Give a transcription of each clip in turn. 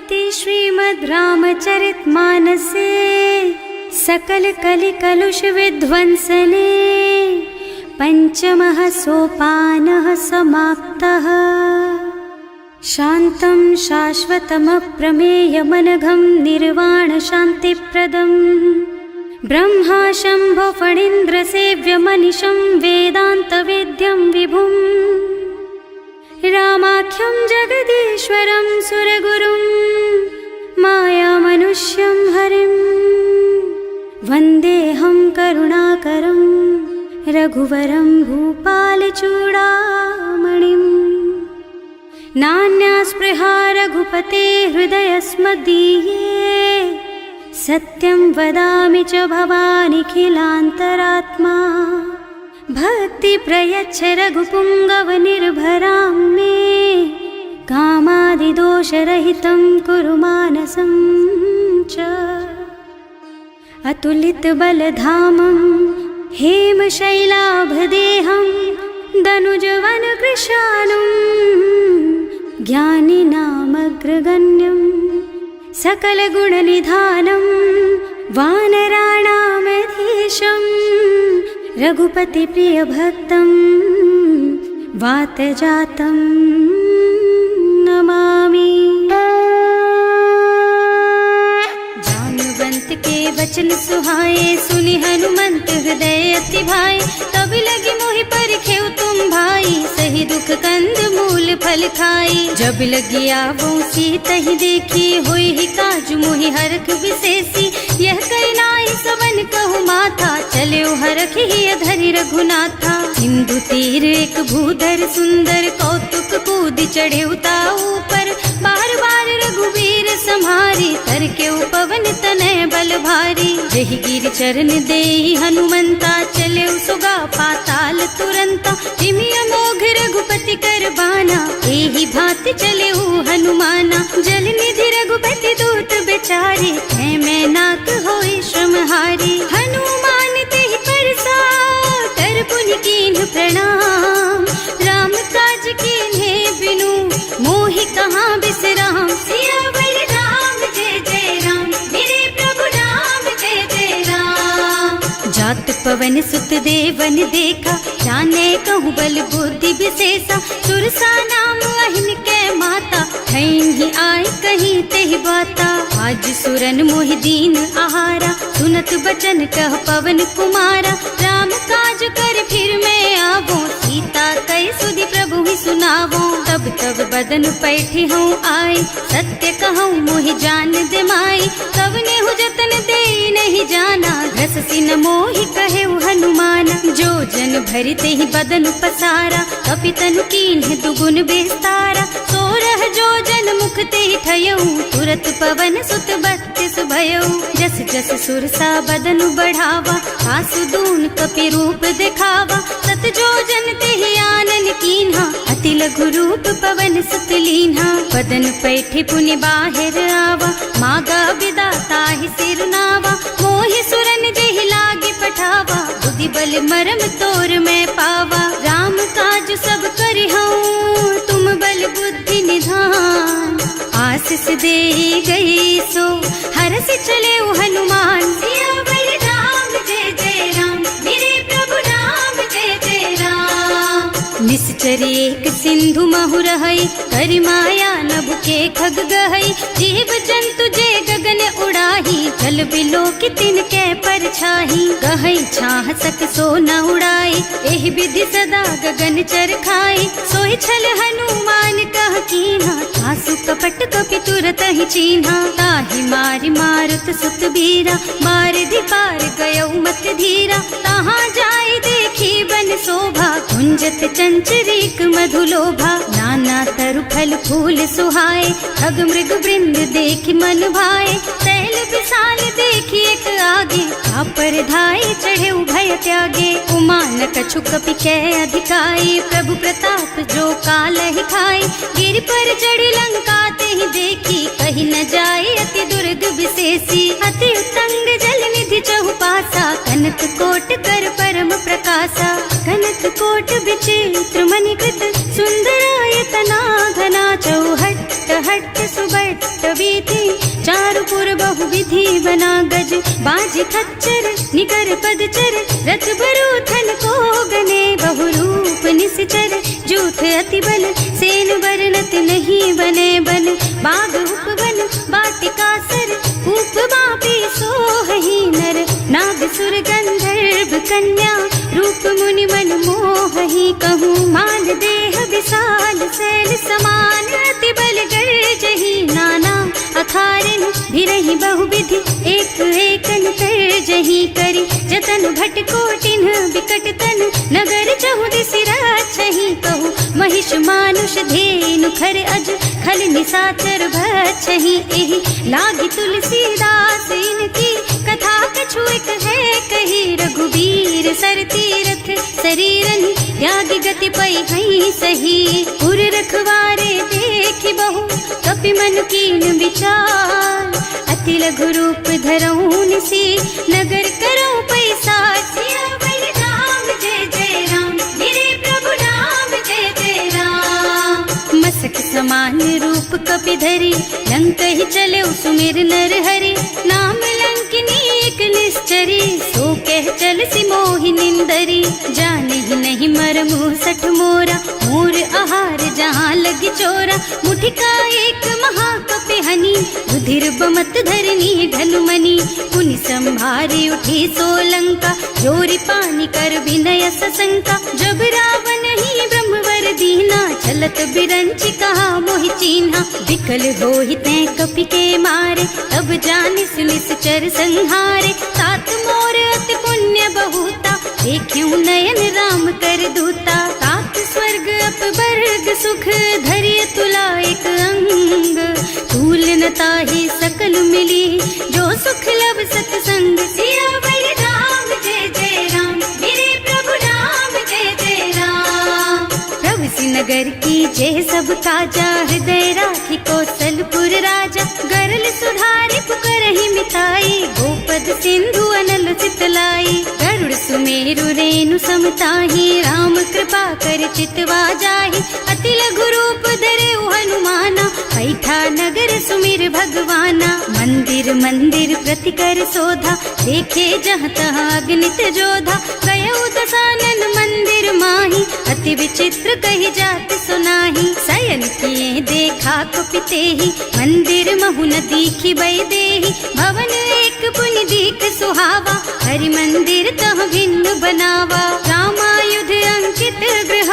इति श्रीमद् रामचरितमानसे सकल कलि कलुष विध्वंसने पंचमः सोपानः समाप्तः। शान्तं शाश्वतमप्रमेयमनघं निर्वाण शान्तिप्रदं ब्रह्मा शम्भो फणीन्द्रसेव्यमनिशं वेदान्तवेद्यं विभुं रामाख्यं जगदीश्वरं सुरगुरुं मायामनुष्यं हरिं वन्देऽहं करुणाकरं रघुवरं भूपालचूडामणिं। नान्यास्पृहा रघुपते हृदयस्मदीये सत्यं वदामि च भवानिखिलान्तरात्मा। भक्ति प्रयच्छ रघुपुङ्गवनिर्भरां मे कामादिदोषरहितं कुरु मानसं च। अतुलितबलधामं हेमशैलाभदेहं दनुजवनकृशानुं ज्ञानिनामग्रगण्यं सकलगुणनिधानं वानराणामधीशं रघुपतिप्रियभक्तं वातजातं नमामि। जानुवंत के वचन सुहाए सुनि हनुमंत हृदय अति भाए। तब लगी मोहि परिखेउ तुम भाई सही दुख कंद मूल फल खाई। जब लगी आवो सीतहि देखी होई ही काजु मोहि हरख विशेषी। यह कई नाई सवन कहु माथा चले हरख ही धरि रघुनाथा। सिंधु तीर एक भूधर सुंदर कौतुक कूद चढ़े उताऊ पर। बार बार रघुवीर सम्हारी तर के पवन तनय बल भारी। जहि गिर चरण देहि हनुमंता चले सुगा पाताल तुरंता। जिमि अमोघ रघुपति कर बाना एहि भांति चले हनुमाना। जल निधि रघुपति दूत बेचारे है मैं नाक होई श्रमहारी। हनुमान तेहि परसा कर पुनि कीन्ह प्रणाम। राम काज कीन्हे बिनु मोहि कहाँ बिसराम। सियावर राम जय जय राम मेरे प्रभु राम जय जय राम। जात पवन सुत देवन देखा जाने कहूँ बल बुद्धि विशेषा। सुरसा नाम अहिन के माता ठैन ही आए कहीं तेहि बाता। आज सुरन मोहि दीन आहारा सुनत बचन कह पवन कुमारा। राम काज कर फिर मैं आवो सीता कई सुधि प्रभु ही सुनावो। तब तब बदन पैठी हूँ आए सत्य कहूँ मोहि जान दे माई। तब नेहु जतन दे नहीं जाना घस सिन मोहि कहे हनुमाना। जो जन भरते ही बदन पसारा कपितनु कीन्ह दुगुन बेस्तारा। सोरह जो जन मुख ते ठयऊ तुरत पवन सुत बत्तिस भयऊ। जस जस सुरसा बदन बढ़ावा आसु दून कपि रूप दिखावा। सत जो जन ते आनन कीन्हा अति लघु रूप पवन सुत लीन्हा। बदन पैठे पुनि बाहिर आवा मागा विदाता ही सिरनावा। मोहि सुरन जेहि लागे पठावा बुद्धि बल मरम तोर मैं पावा। राम काज सब करिहऊँ तुम बल बुद्धि निधान। आशीष दे गई सो हरस चले हनुमान। सियावर राम जय जय राम मेरे प्रभु राम जय जय राम। निश्चर एक सिंधु महु रहई करि माया नभ के खग गहई। जीव जंतु जे गगन उड़ाही जल बिलो की तिनके परछाही। गहई छाह सक सो न उड़ाई एहि विधि सदा गगन चर खाई। सोई छल हनुमान कह कीन्हा आसु कपट कपि तुरत ही चीन्हा। ताहि मारि मारुत सुत बीरा मार दी पार गयऊ मत धीरा। तहाँ जाय देखी बन शोभा कुंजत चंचरीक मधुलोभा। नाना तरु फल फूल सुहाए खग मृग वृंद देखि मन भाए। तैल विशाल देखी एक आगे पर धाई चढ़े भय त्यागे। उमा न कछु कपि कै अधिकाई प्रभु प्रताप जो काल ही खाई। गिर पर चढ़ी लंका ते ही देखी कहीं न जाए अति दुर्ग विशेषी। अति उत्तंग जल निधि चहुपासा कनक कोट कर परम प्रकाशा। कनक कोट विचित्र मणिकृत सुंदरायतना घना चौहट्ट हट्ट सुबट्ट बीती, चारु पुर बहु विधि बना गज, बाजी खच्चर निकर पदचर, रथ बरूथन को गने, बहु रूप निश्चर, जूथ अति बल, सेन बरनत नहीं बने बन, बाग उपवन बाटिका सर, कूप बापी सोहहि नर, नाग सुर गंधर्व कन्या, रूप मुनि मन मोहहि, कहूँ माल देह विशाल शैल समान, अति बल गर्जहि नाना अखारन, भिरहि बहुविधि एक एकन तरजहि करि, जतन भट कोटिन बिकट तन, नगर चहुदिस राछहि, कहूँ महिष मानुष धेनु खर अज, खल निसाचर भक्षहि, एहि लागी तुलसीदास इनकी, कथा कछु एक है कही, रघुबीर सर तीरथ शरीरन, त्यागी गति पै हई सही, पुर रखवारे देखि बहु, कपि मन कीन विचार, अति लघु रूप धरऊं निसी, नगर करऊं पैसार, सियावर राम जय जय राम, मेरे प्रभु राम जय जय राम, मसक समान रूप कपि धरी, लंक ही चले सुमिर नर हरि, नाम लंकिनी एक निश्चरी, सो कह चल सी मोहि निंदरी, जाने ही नहीं मरमु सठ मोरा, मोर आहार जहाँ लगी चोरा, मुठिका एक महाकपि हनी, रुधिर बमत धरनी ढनुमनी, पुनि संभारी उठी सोलंका, जोरी पानी कर विनय सशंका, जब रावण ही ब्रह्मवर दीना, चलत बिरंची कहा मोहि चीन्हा, विकल होहि तै कपि के मारे, तब जानिस निश्चर संहारे, तात मोर अति पुण्य बहुता, देखियो नयन राम कर दूता, तात स्वर्ग अपवर्ग सुख, धरिय तुला एक अंग, तूल न ताहि सकल मिली, जो सुख लब सतसंग, सियावर राम जय जय राम, मेरे प्रभु राम जय जय राम, प्रभु सी नगर की जय सब काजा, हृदय राखी कौशलपुर राजा, गरल सुधारी पुकारहि मिताई, गोपद सिंधु अनल चितलाई, गरुड़ सुमेरु रेणु समताहि, राम कृपा कर चितवा जाहि, अति लघु रूप धरे हनुमाना, पैठा नगर सुमिर भगवाना, मंदिर मंदिर प्रति कर शोधा, देखे जहाँ तहाँ अगणित जोधा, गयो दसानन मंदिर माही, अति विचित्र कही जात सुनाही, शयन किए देखा कुपितेहि, मंदिर महु न दीखि बै देहि, भवन एक पुनि दीख सुहावा, हरि मंदिर तह भिन्न बनावा, रामायुध अंकित गृह,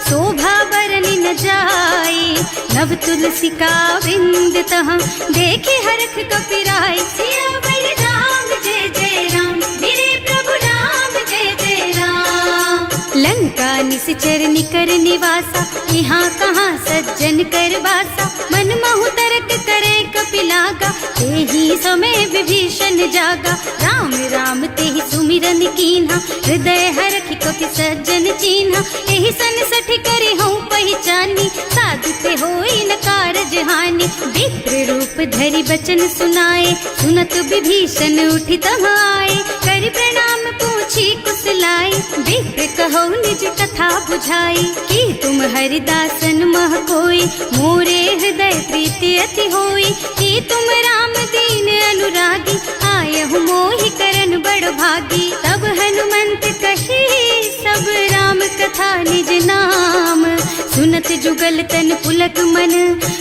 शोभा बरनि न जाई, नव तुलसी का वृंद तह, देखे हरख कपिराई, सियावर राम जय जय राम, मेरे प्रभु राम जय जय राम, लंका निश्चर निकर निवासा, यहाँ कहाँ सज्जन कर वासा, मन महु तरक करे कपिलागा, तेहि समय विभीषण जागा, राम राम तेहि सुमिरन कीन्हा, हृदय हरखि कपि सज्जन चीन्हा, एहि सन सठ करे हूँ पहचानी, साधु ते होई न कारज हानि, विप्र रूप धरि बचन सुनाए, सुनत विभीषण उठि तहाँ आए, करि प्रणाम पूछी कुशलाई, विप्र कहो निज कथा बुझाई, कि तुम हरिदासन मह कोई, मोरे हृदय प्रीति अति होई, कि तुम राम दीन अनुरागी, आयहु मोहि करन बड़ भागी, तब हनुमंत कही सब राम कथा निज नाम, सुनत जुगल तन पुलक मन,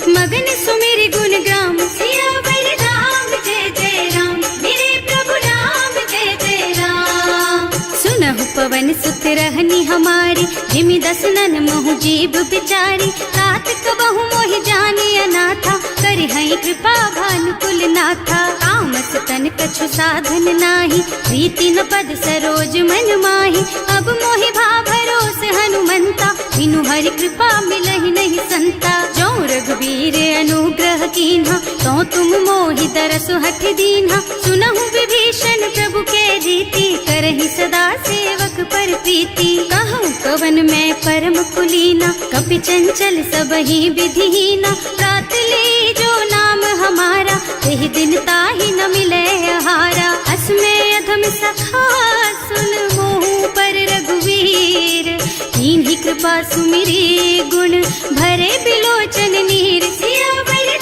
मगन सुमिर गुण ग्राम, सियावर राम जय जय राम, मेरे प्रभु राम जय जय राम, सुनहु पवन सुत रहनी हमारी, जिमि दसनन महु जीव बिचारी, तात कबहु मोहि जानी अनाथा, करि हई कृपा भानुकुल नाथा, तामस तन कछु साधन नाही, प्रीति न पद सरोज मन माही, अब मोहि भा भरोस हनुमंता, बिनु हरि कृपा मिलहि नहीं संता, जो रघुबीर अनुग्रह कीन्हा, तो तुम मोहि दरसु हठ दीन्हा, सुनहु विभीषण प्रभु के रीति, करहि सदा सेवक पर प्रीति, कहूँ कवन मैं परम कुलीना, कपि चंचल सबहि विधिहीना, रात ले जो नाम हमारा, तेहि दिन ताहि न मिले आहारा, असमय अधम सखा सुन मोहु पर रघुवीर, कीन्ही कृपा सुमिरी गुण भरे बिलोचन नीर, सियावर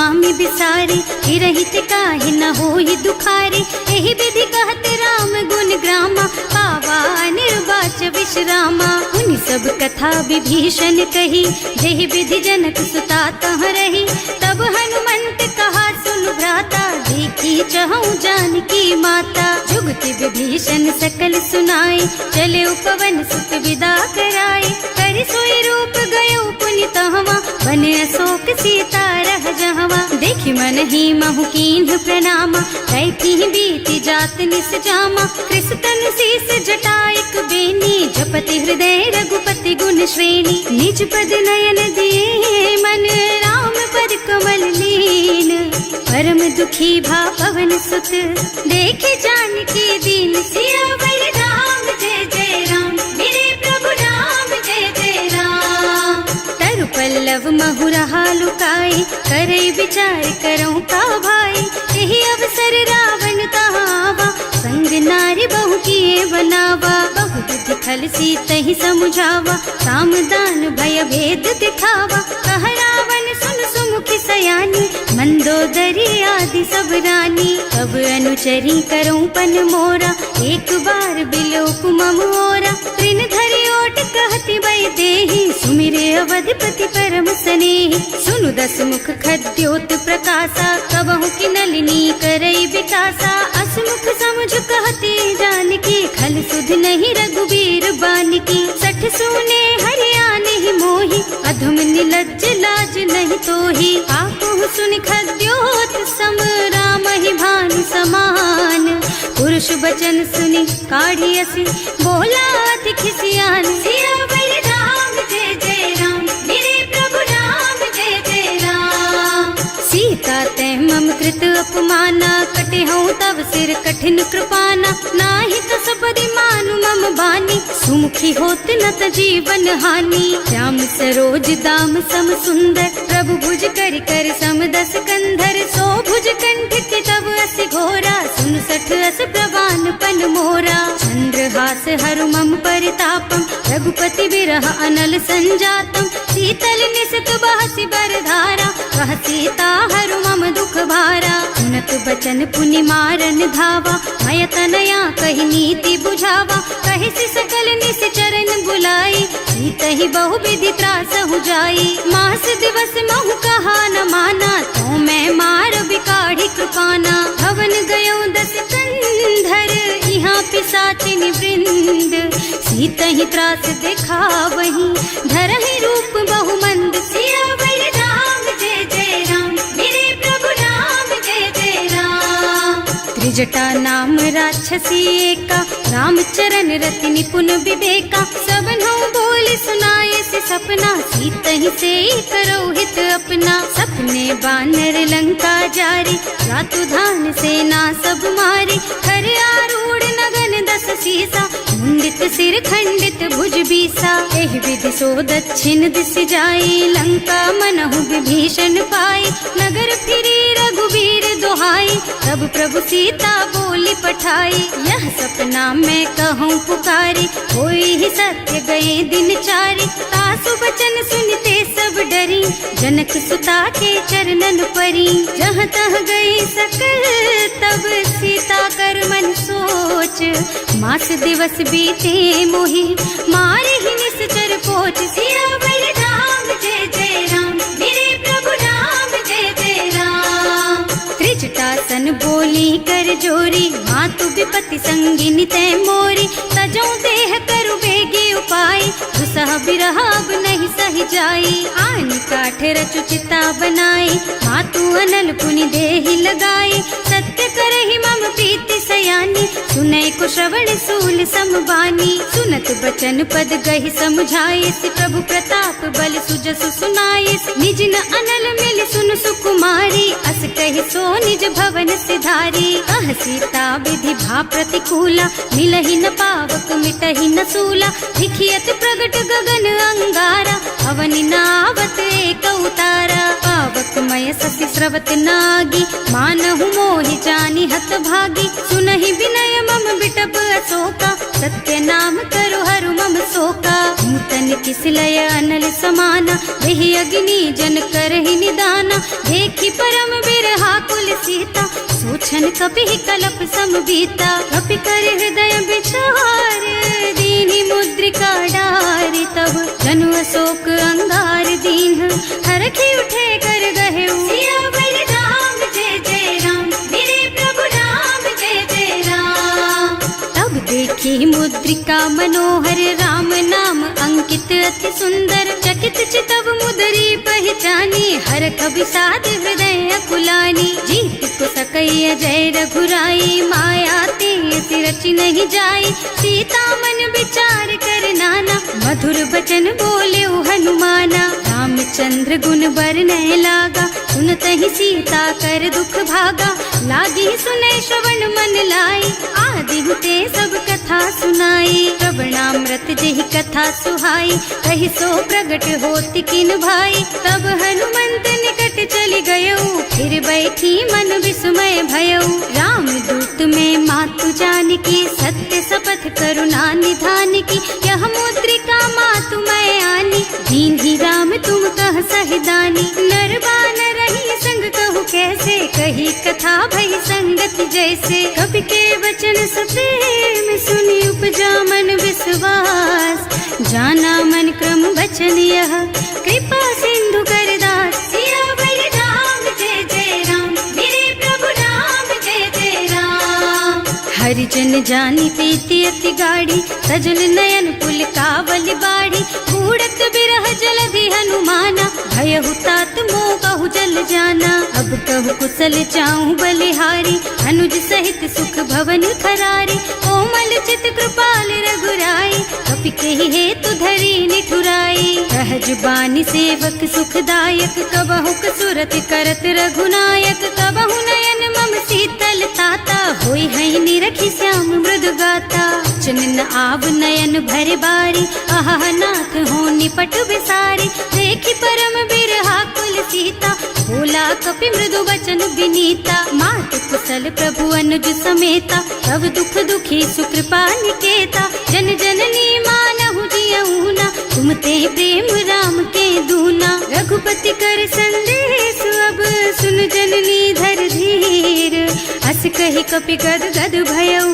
स्वामी बिसारे, रहित काहे न होई दुखारे। एहि विधि कहत राम गुण ग्रामा, पावा निर्वाच विश्रामा। उन सब कथा विभीषण कही, जेहि विधि जनक सुता तह रही। तब हनुमंत कहा सुन भ्राता, देखी चहु जानकी माता। जुगति विभीषण सकल सुनाए, चले उपवन सुत विदा कराए। कर सोई रूप गयो पुनि तहवा, बन अशोक सीता रह जहवा। देखि मन ही महु कीन्ह प्रणामा, कैथी बीति जात निस जामा। कृष्ण शीस जटाइक बेनी, जपति हृदय रघुपति गुण श्रेणी। निज पद नयन दिए मन, राम पद कमल लीन। परम दुखी भा पवन सुत, देखे जानकी दीन। सियावर राम जय जय राम, मेरे प्रभु राम जय जय राम। तरु पल्लव महुरहा लुकाई, करई विचार करऊं का भाई। यही अवसर रावण तहावा, संग नारी बहु किए बनावा। बहु विधि खल सीतहि समुझावा, साम दान भय भेद दिखावा। कह रावण सुन सुमुखी सयानी, मंदोदरी आदि सब रानी। अब अनुचरी करऊं पन मोरा, एक बार बिलोक मम ओरा। त्रिन धरि ओट कहति बई देहि, सुमिरे अवधपति परम स्नेहि। सुनु दस मुख खद्योत प्रकाशा, कबहु की नलिनी करई विकासा। असमुख समझ कहती जानकी, खल सुध नहीं रघुबीर बानकी। सठ सूने हरियाणा ही मोही, अधम निलज्ज लाज नहीं तोही। आपहु सुन खद्योत सम, राम ही भानु समान। पुरुष बचन सुनि काढ़ी असी, बोला अति खिसियान। सियावर राम जय जय राम, मेरे प्रभु राम जय जय राम। सीता तै मम कृत अपमाना, कटे हूँ तब सिर कठिन कृपाना। नाही तो सपदि मानु मम बानी, सुमुखी होत न त जीवन हानि। श्याम सरोज दाम सम सुंदर, प्रभु भुज कर कर सम दस कंधर। सो भुज कंठ के तब अस घोरा, सुन सठ अस प्रवान पन मोरा। चंद्रहास हरु मम परितापम, रघुपति विरह अनल संजातम। शीतल निसित बहसि बरधारा, वह सीता हरु मम दुख भारा। सुनत बचन पुनि मारन धावा, मय तनया कहि नीति बुझावा। कहि सि सकल निस चरण बुलाई, सीतहि बहु विधि त्रास हो जाई। मास दिवस महु कहा न माना, तो मैं मार बिकाढ़ी कृपाना। भवन गयो दस कंधर, यहाँ पिशाचिनी वृंद। सीतहि त्रास देखा वहीं, धरहि रूप बहु मंद। सियावर राम जय जय राम, मेरे प्रभु राम जय जय राम। त्रिजटा नाम राक्षसी एका, राम चरण रति निपुण विवेका। सबनो बोल सुनाए से सपना, सीतहि से करो हित अपना। सपने बानर लंका जारी, रातु धान सेना सब मारी। खर आरूढ़ नगन दस सीसा, मुंडित सिर खंडित भुज बीसा। एहि विधि सो दक्षिण दिस जाई, लंका मनहु विभीषण पाई। नगर फिरी रघुबीर दुहाई, तब प्रभु सीता बोली पठाई। यह सपना मैं कहूँ पुकारी, होई ही सत्य गए दिन चारी। तासु बचन सुनते सब डरी, जनक सुता के चरणन परी। जहाँ तह गई सकल तब सीता कर मन सोच। मास दिवस बीते मोहि, मारे ही निश्चर पोच। सियावर राम जय जय राम, मेरे प्रभु राम जय जय राम। त्रिजटासन बोली कर जोरी, मातु विपति संगिनी तै मोरी। तजो देह करु बेगे उपाय, दुसह बिरह अब नहीं सही जाई। आन काठ रचु चिता बनाई, मातु अनल पुनि देहि लगाई। सत्य करहि मम प्रीति सयानी, सुनै को श्रवण सूल समबानी। सुनत बचन पद गहि समझाइस, प्रभु प्रताप बल सुजसु सुनाइस। निज न अनल मिल सुन सुकुमारी, अस कहि सो निज भवन सिधारी। अह सीता विधि भा प्रतिकूला, मिलहि न पावक मिटहि न सूला। लिखियत प्रगट गगन अंगारा, अवनि नावत एक उतारा। पावक मय ससि स्रवत नागी, मानहु मोहि जानि हत भागी। सुनहि विनय मम बिटप अशोका, सत्य नाम करु हरु मम शोका। नूतन मन किसलय अनल समाना, वही अग्नि जन करहि निदाना। देखी परम बिरहा कुल सीता, सोचन कपि कलप सम बीता। कपि कर हृदय विचार, दीनी मुद्रिका डारि। तब जनु अशोक अंगार दीन, हरखी उठे कर गहे सियावर राम जय जय राम, मेरे प्रभु राम जय जय राम। तब देखी मुद्रिका मनोहर, राम नाम अंकित अति सुंदर। चकित चितव मुदरी पहचानी, हर कवि साध हृदय अकुलानी। जीत को सकैया जय रघुराई, माया ते रचि नहीं जाई। सीता मन विचार कर नाना, मधुर बचन बोले हनुमाना। रामचंद्र गुण बरनय लागा, सुनतहि सीता कर दुख भागा। लागी सुने श्रवण मन लाई, आदि ते सब कथा सुनाई। श्रवणामृत जेहि कथा सुहाई, कहि सो प्रगट होति किन भाई। तब हनुमंत निकट चली गयऊ, फिर बैठी मन विस्मय भयऊ। राम दूत में मातु जानकी, सत्य शपथ करुणा निधान की। यह मुद्रिका मातु मैं आनी, दीन ही राम तुम कह सहिदानी। नर बानर रही संग कहु कैसे, कही कथा भई संगत जैसे। कवि के वचन सप्रेम सुनी, उपजा मन विश्वास। जाना मन क्रम वचन यह, कृपा सिंधु कर दास। सियावर राम जय जय राम, मेरे प्रभु राम जय जय राम। हरिजन जानी प्रीति अति गाढ़ी, सजल नयन पुल कावल बाढ़ी। बूढ़त बिरह जलधि हनुमाना, भयहु तात मोह कहु जल जाना। अब कहु कुशल चाहूं बलिहारी, अनुज सहित सुख भवन खरारी। कोमल चित कृपाल रघुराई, कपि केहि हेतु धरी निठुराई। सहज बानी सेवक सुखदायक, कबहु कसुरत करत रघुनायक। कबहु नयन मम शीतल ताता, होई है निरखी श्याम मृदु गाता। चनन आव नयन भर बारी, आहा नाथ हो निपट विसारी। देखी परम बिरहा कुल सीता, बोला कपि मृदु वचन विनीता। मात कुशल प्रभु अनुज समेता, तब दुख दुखी सुकृपा निकेता। जन जननी मानहु जियऊना, तुम ते प्रेम राम के दूना। रघुपति कर संदेश अब, सुन जननी धर धीर। हस कहि कपि गद गद भयऊ,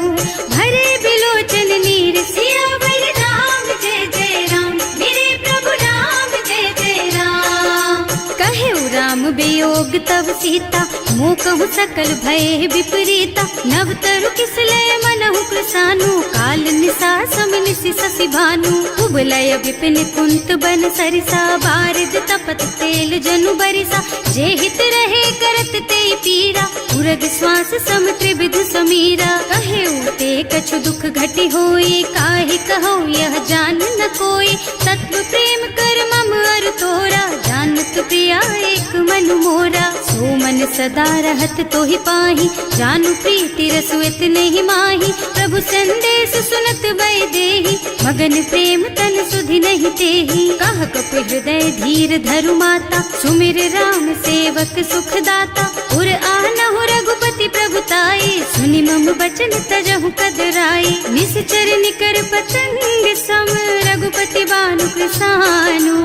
भरे बिलोचन नीर। सियावर राम जय जय राम, मेरे प्रभु राम जय जय राम। कहेउ राम वियोग तब सीता, मोह कहु सकल भय विपरीता। नव तरु किसलय मनहु कृसानु, काल निसा सम निसि शशि भानु। उबलय विपिन कुंत बन सरिसा, बारिद तपत तेल जनु बरिसा। जे हित रहे करत ते पीरा, उरग श्वास सम त्रिविध समीरा। कहेउ ते कछु दुख घटी होई, काहि कहो यह जान न कोई। तत्व प्रेम कर मम अर तोरा, जानत प्रिया एक मन मोरा। सो मन सदा रहत तोहि पाही, जानु प्रीति रसु इतने माही। प्रभु संदेश सुनत वै देही, मगन प्रेम तन सुधि नहीं तेही। कह कपि हृदय धीर धरु माता, सुमिर राम सेवक सुख दाता। उर आनहु रघुपति प्रभुताई, सुनि मम बचन तजहु कदराई। निश्चर निकर पतंग सम, रघुपति बानु कृसानु।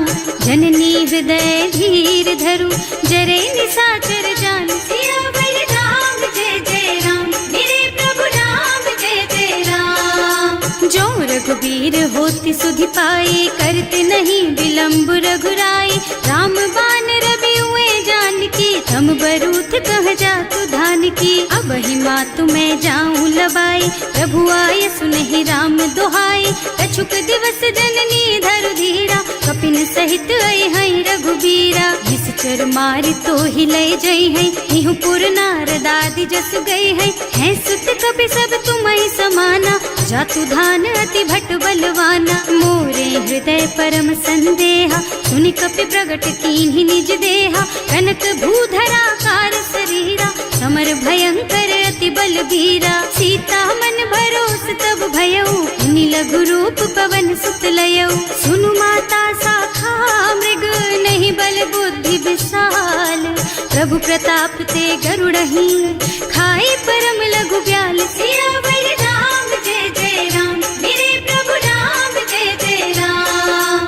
जननी हृदय धीर धरु, जरे निशाचर जानु। सियावर राम जय जय राम, मेरे प्रभु राम जय जय राम। जो रघुबीर होति सुधि पाई, करते नहीं विलंब रघुराई। राम बान रवि हुए जानकी, तम बरूथ कह जातु धान की। अब ही मातु मैं जाऊं लबाई, प्रभु आय सुनहि राम दुहाई। कछुक दिवस जननी धरु धीरा, कपिन सहित आई है रघुबीरा। निश्चर मारि तो ही लय जई है, इहु पुर नारद आदि जस गई है। हैं सुत कपि सब तुम्हि समाना, जातु धान अति भट बलवाना। मोरे हृदय परम संदेहा, सुनि कपि प्रगट कीन्हि निज देहा। कनक भूधरा कार शरीरा, समर भयंकर अति बलबीरा। सीता मन भरोस तब भयऊ, मुनि लघु रूप पवन सुत लयऊ। सुनु माता शाखा मृग, नहीं बल बुद्धि विशाल। प्रभु प्रताप ते गरुड़हि, खाई परम लघु ब्याल। सियावर राम जय जय राम, मेरे प्रभु राम जय जय राम।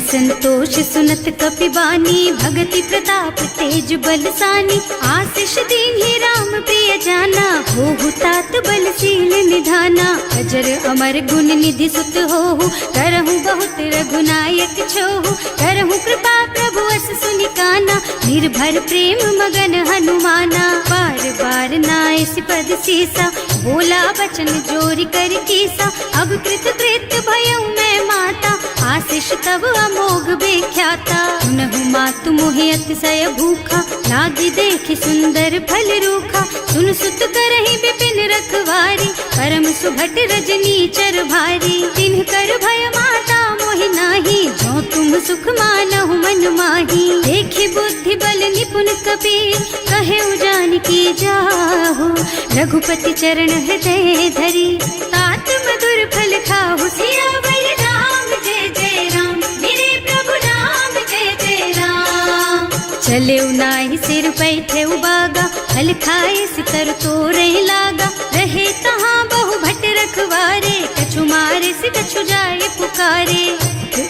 संतोष सुनत कपिबानी, भगति प्रताप तेज बलसानी। आशीष दीन्हि राम प्रिय जाना, होहु तात बलशील निधाना। अजर अमर गुण निधि सुत होहु, करहु बहुत रघुनायक छोहु। करहु कृपा प्रभु अस सुनि काना, निर्भर प्रेम मगन हनुमाना। बार बार नाइस पद सीसा, बोला वचन जोरी कर कीसा। अब कृत कृत भयउ मैं माता, आशीष तब अमोघ बेख्याता। सुनहु मातु मोहि अतिशय भूखा, लागी देखि सुंदर फल रूखा। सुन सुत करहि विपिन रखवारी, परम सुभट रजनी चर भारी। तिन्ह कर भय माता मोहि नाही, जो तुम सुख मानहु मन माही। देखि बुद्धि बल निपुण कबीर, कहे जानकी जाहु। रघुपति चरण हृदय धरी, तात मधुर फल खाहु। सियावर राम जय जय राम, मेरे प्रभु राम जय जय राम। चले नाहि सिर पैठे उबागा, फल खाए सितर तोरे लागा। रहे तहाँ बहु भट रखवारे, कछु मारे से कछु जाए पुकारे।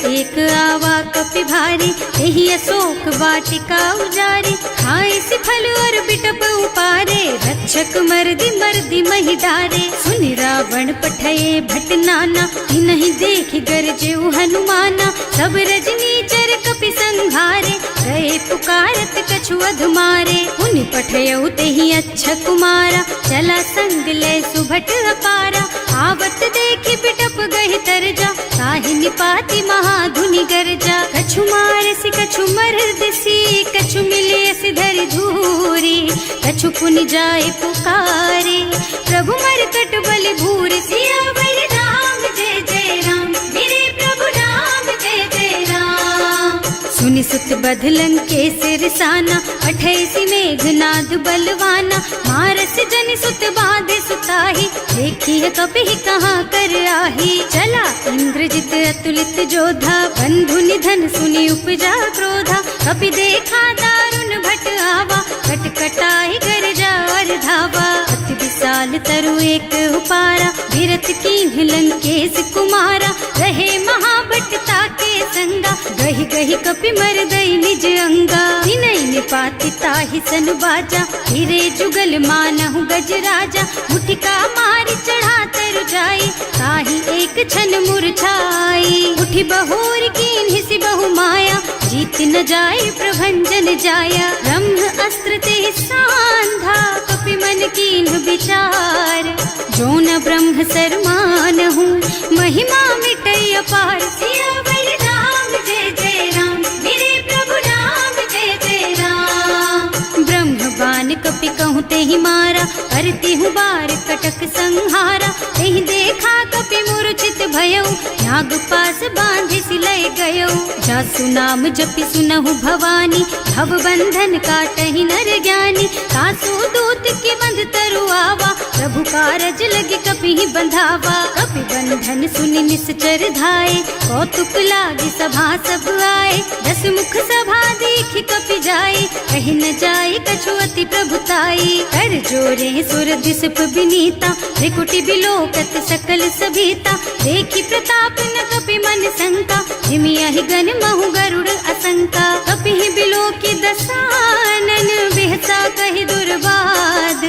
एक आवा कपि भारी, यही अशोक वाटिका उजारी। खाए से फल और बिटप उपारे, रक्षक मर्दी मर्दी महि डारे। सुनि रावण पठये भट नाना, नहीं देखि गरजेउ हनुमाना। सब रजनी चर कपि संघारे, गए पुकारत कछु अधमारे। उनि पठयउ तेहि अच्छा कुमारा, चला संग ले सुभट अपारा। आवत देखि बिटप गहि तरजा, ताहि निपाति महाधुनि गर्जा। कछु मारसि कछु मरदसी, कछु मिले सिधरि धूरी। कछु पुनि जाए पुकारे, प्रभु मरकट बल भूरि। सियावर राम जय जय राम, मेरे प्रभु राम जय जय राम। सुनि सुत बध लंकेश रिसाना, अठैसी मेघनाद बलवाना। मारस जनि सुत बाधे सुताही, देखी है कपि कहाँ कर आही। चला इंद्रजित अतुलित जोधा, बंधु निधन सुनि उपजा क्रोधा। कपि देखा दारुण भट आवा, कटकटाई गरजा और धावा। अति विशाल तरु एक उपारा, विरत कीन्ह लंकेश कुमारा। रहे महाभट ताके संगा, गहि गहि कपि मर गई निज अंगा। विनय निपाति ताहि सन बाजा, फिरे जुगल मानहु गज राजा। मुठिका मारि चढ़ा तरु जाई, ताहि एक छन मुरझाई। उठि बहोर कीन्हि सि बहु माया, जीत न जाय प्रभंजन जाया। ब्रह्म अस्त्र ते सांधा, कपि मन कीन्ह विचार। जो न ब्रह्म सर मानहु, महिमा मिटै अपार। सियावर राम जय जय राम, मेरे प्रभु राम जय जय राम। ब्रह्म बान कपि कहूँ तेहि मारा, करती हूँ बार कटक संहारा। तेहि देखा कपि मूर्छित भयउ, नाग पास बांधि सिलय गयउ। जासु नाम जपि सुनहु भवानी, भव बंधन काटहि नर ज्ञानी। सासु दूत के बंध तरु आवा, प्रभु कारज लगे कपि ही बंधावा। कपि बंधन सुनि निश्चर धाये, कौतुक लागी सभा सब आए। दस मुख सभा देखि कपि जाए, कहि न जाए कछु अति प्रभुताई। कर जोरे सुर दिसप विनीता, त्रिकुटि बिलोकत सकल सभीता। देखि प्रताप न कपि मन शंका, जिमियाहि गन महु गरुड़ असंका। कपि ही बिलोकि दसानन, बिहसा कहि दुर्बाद।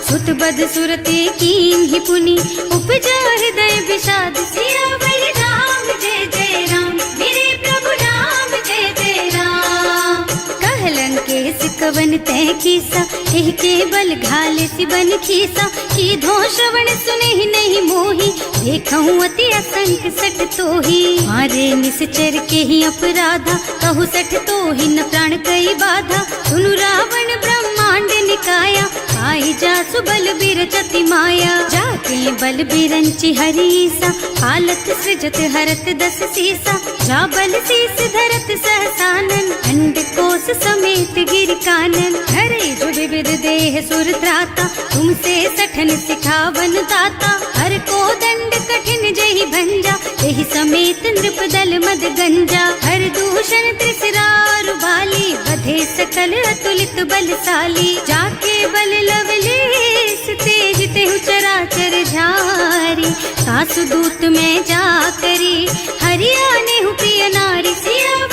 सुत बद सुरते कीन्हि पुनि, उपजा हृदय विषाद। सियावर राम जय जय राम, मेरे प्रभु राम जय जय राम। कहलन के सिकवन तै कीसा, एह के बल घाले सिबन खीसा। कीधो श्रवण सुनेहि नहीं मोही, देखहु अति असंख सठ तोही। मारे निश्चर के ही अपराधा, कहु सठ तोही न प्राण कई बाधा। सुनु रावण ब्रह्मांड निकाया, आई जासु बल बिरचति माया। जाके बल बिरंचि हरीसा, हालत सृजत हरत दस सीसा। जा बल शीस धरत सहसानन, अंड कोस समेत गिर कानन। हरे जो विविध देह सुर त्राता, तुमसे सठन सिखावन दाता। हर को दंड कठिन जहि भंजा, यही समेत नृप दल मद गंजा। हर दूषण त्रिसरारु बाली, बधे सकल अतुलित बलशाली। जाके बल लवलेस तेज तेहु चराचर झारी। सासु दूत में जा करी, हरियाणे हु प्रिय नारी। सिया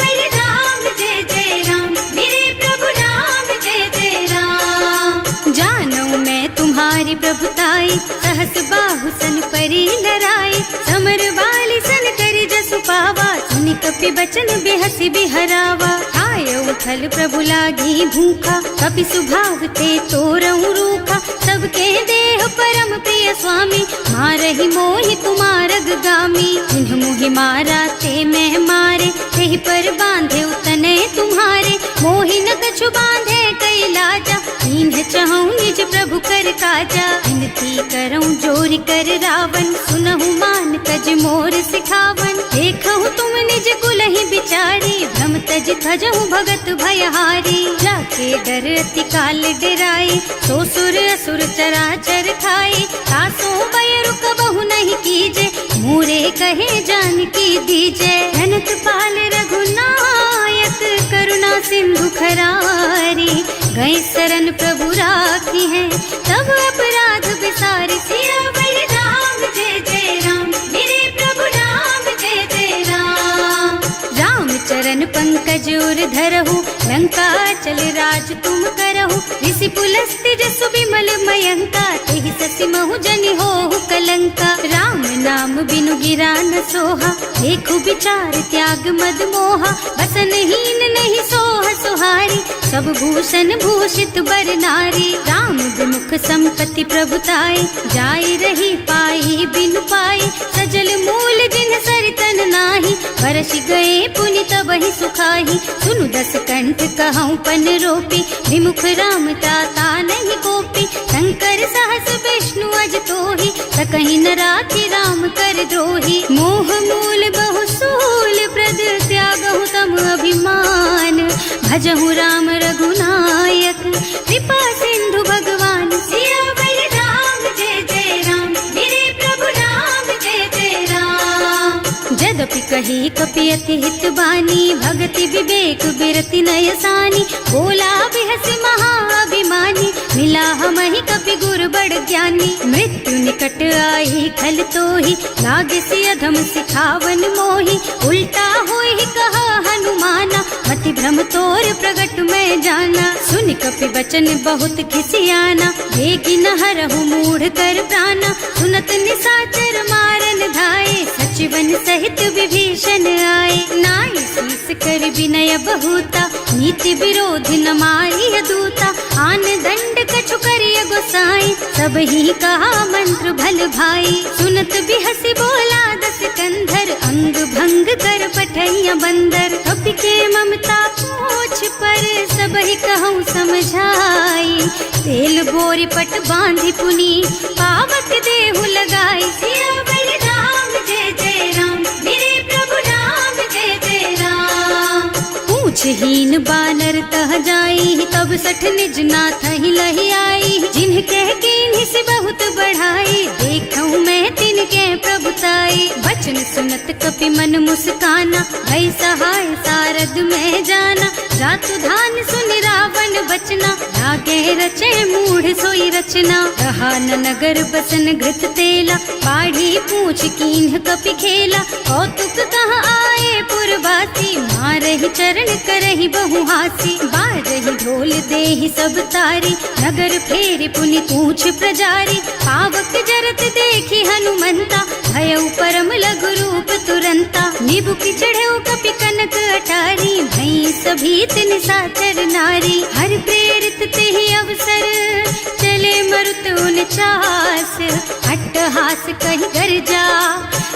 सहस बाहु सन परी लराए, समर बाली सन करि जसु पावा, सुनि कपि बचन बेहसी बिहरावा। आय उठल प्रभु लागी भूखा, कपि सुभाव ते तोरऊ रूखा, सबके देह परम प्रिय स्वामी, मारहि मोहि तुमारग गामी। जिन्ह मोहि मारा ते मैं मारे, तेहि पर बांधे उतने तुम्हारे, मोहि न कछु बांधे कई लाजा, इन्ह चहु निज प्रभु कर काजा। विनती करऊं जोरि कर रावण, सुनहु मान तज मोर सिखावन, देखहु तुम निज कुलहि बिचारी, भ्रम तज थजहु भगत भयहारी। जाके डर अति काल डराई, सो सुर असुर चराचर खाए, तासो भय रुक बहु नहीं कीजे, मोरे कहे जानकी दीजे। धनत पाल रघुनायक, करुणा सिंधु खरारी, गए शरण प्रभु राखी है, तब अपराध बिसारी। सियावर राम जय जय राम, मेरे प्रभु राम जय जय राम। राम चरण पंकज उर धरहु, लंका चल राज तुम करहु, ऋषि पुलस्त्य जसु बिमल मयंका, तेहि ससि महु जनि होहु कलंका। राम नाम बिनु गिरा न सोहा, देखु विचार त्याग मद मोहा, बसन हीन नहीं सोह सुहारी, सब भूषण भूषित बर नारी। राम विमुख संपत्ति प्रभुताई, जाई रही पाई बिनु पाई, सजल मूल जिन सरितन नाही, बरस गए पुनि तबहि सुखाही। सुनु दस कंठ कहऊँ पन रोपी, विमुख राम ताता नहीं कोपी, शंकर सहस विष्णु अज तोहि, सकहि न राखि राम कर द्रोही। मोह मूल बहु सूल प्रद, त्यागहु तम अभिमान, भजहु राम रघुनायक, कृपा सिंधु भगवान। सियावर राम जय जय राम, मेरे प्रभु राम जय जय राम। जदपि कही कपि अति हित बानी, भगति विवेक बिरति नय सानी, बोला बिहस महाअभिमानी, मिला हमहि कपि गुर बड़ ज्ञानी। मृत्यु निकट आई खल तोहि, लागे सि अधम सिखावन मोहि, उल्टा होहि कहा हनुमाना, मति भ्रम तोर प्रगट मैं जाना। सुनि कपि बचन बहुत खिसियाना, देगी न हरहु मूढ़ कर प्राणा, सुनत निशाचर मारन धाये, सचिवन सहित विभीषण आए। नाई शीस कर विनय बहुता, नीति विरोध न मारिय दूता, आन दंड कछु करिय गोसाई, सब ही कहा मंत्र भल भाई। सुनत बिहसी बोला दस कंधर, अंग भंग कर पठैया बंदर, कपि के ममता पूछ पर, सब ही कहूँ समझाई। तेल बोरी पट बांधी पुनी, पावक देहु लगाई। सियावर राम जय जय राम, मेरे प्रभु राम जय जय राम। पूछहीन बानर तह जाई, तब सठ निज नाथ ही लही आई, जिन्ह कह कीन्हि से बहुत बढ़ाई, देखऊँ मैं तिनके प्रभुताई। बचन सुनत कपि मन मुस्काना, भई सहाय सारद में जाना, जातु धान सुनि रावण बचना, लागे रचे मूढ़ सोई रचना। रहा न नगर बसन घृत तेला, बाढ़ी पूछ कीन्ह कपि खेला, कौतुक कहाँ आए पुरवासी, मारहि चरण करहि बहु हासी। बाजहि ढोल देहि सब तारी, नगर फेरि पुनि पूछ प्रजारी, पावक जरत देखि हनुमंता, भयउ परम लघु रूप तुरंता। निबुकि चढ़ऊ कपि कनक अटारी, भई सभीत निशाचर नारी, हर प्रेरित तेहि अवसर, चले मरुत उनचास, अट्टहास कहि गर्जा,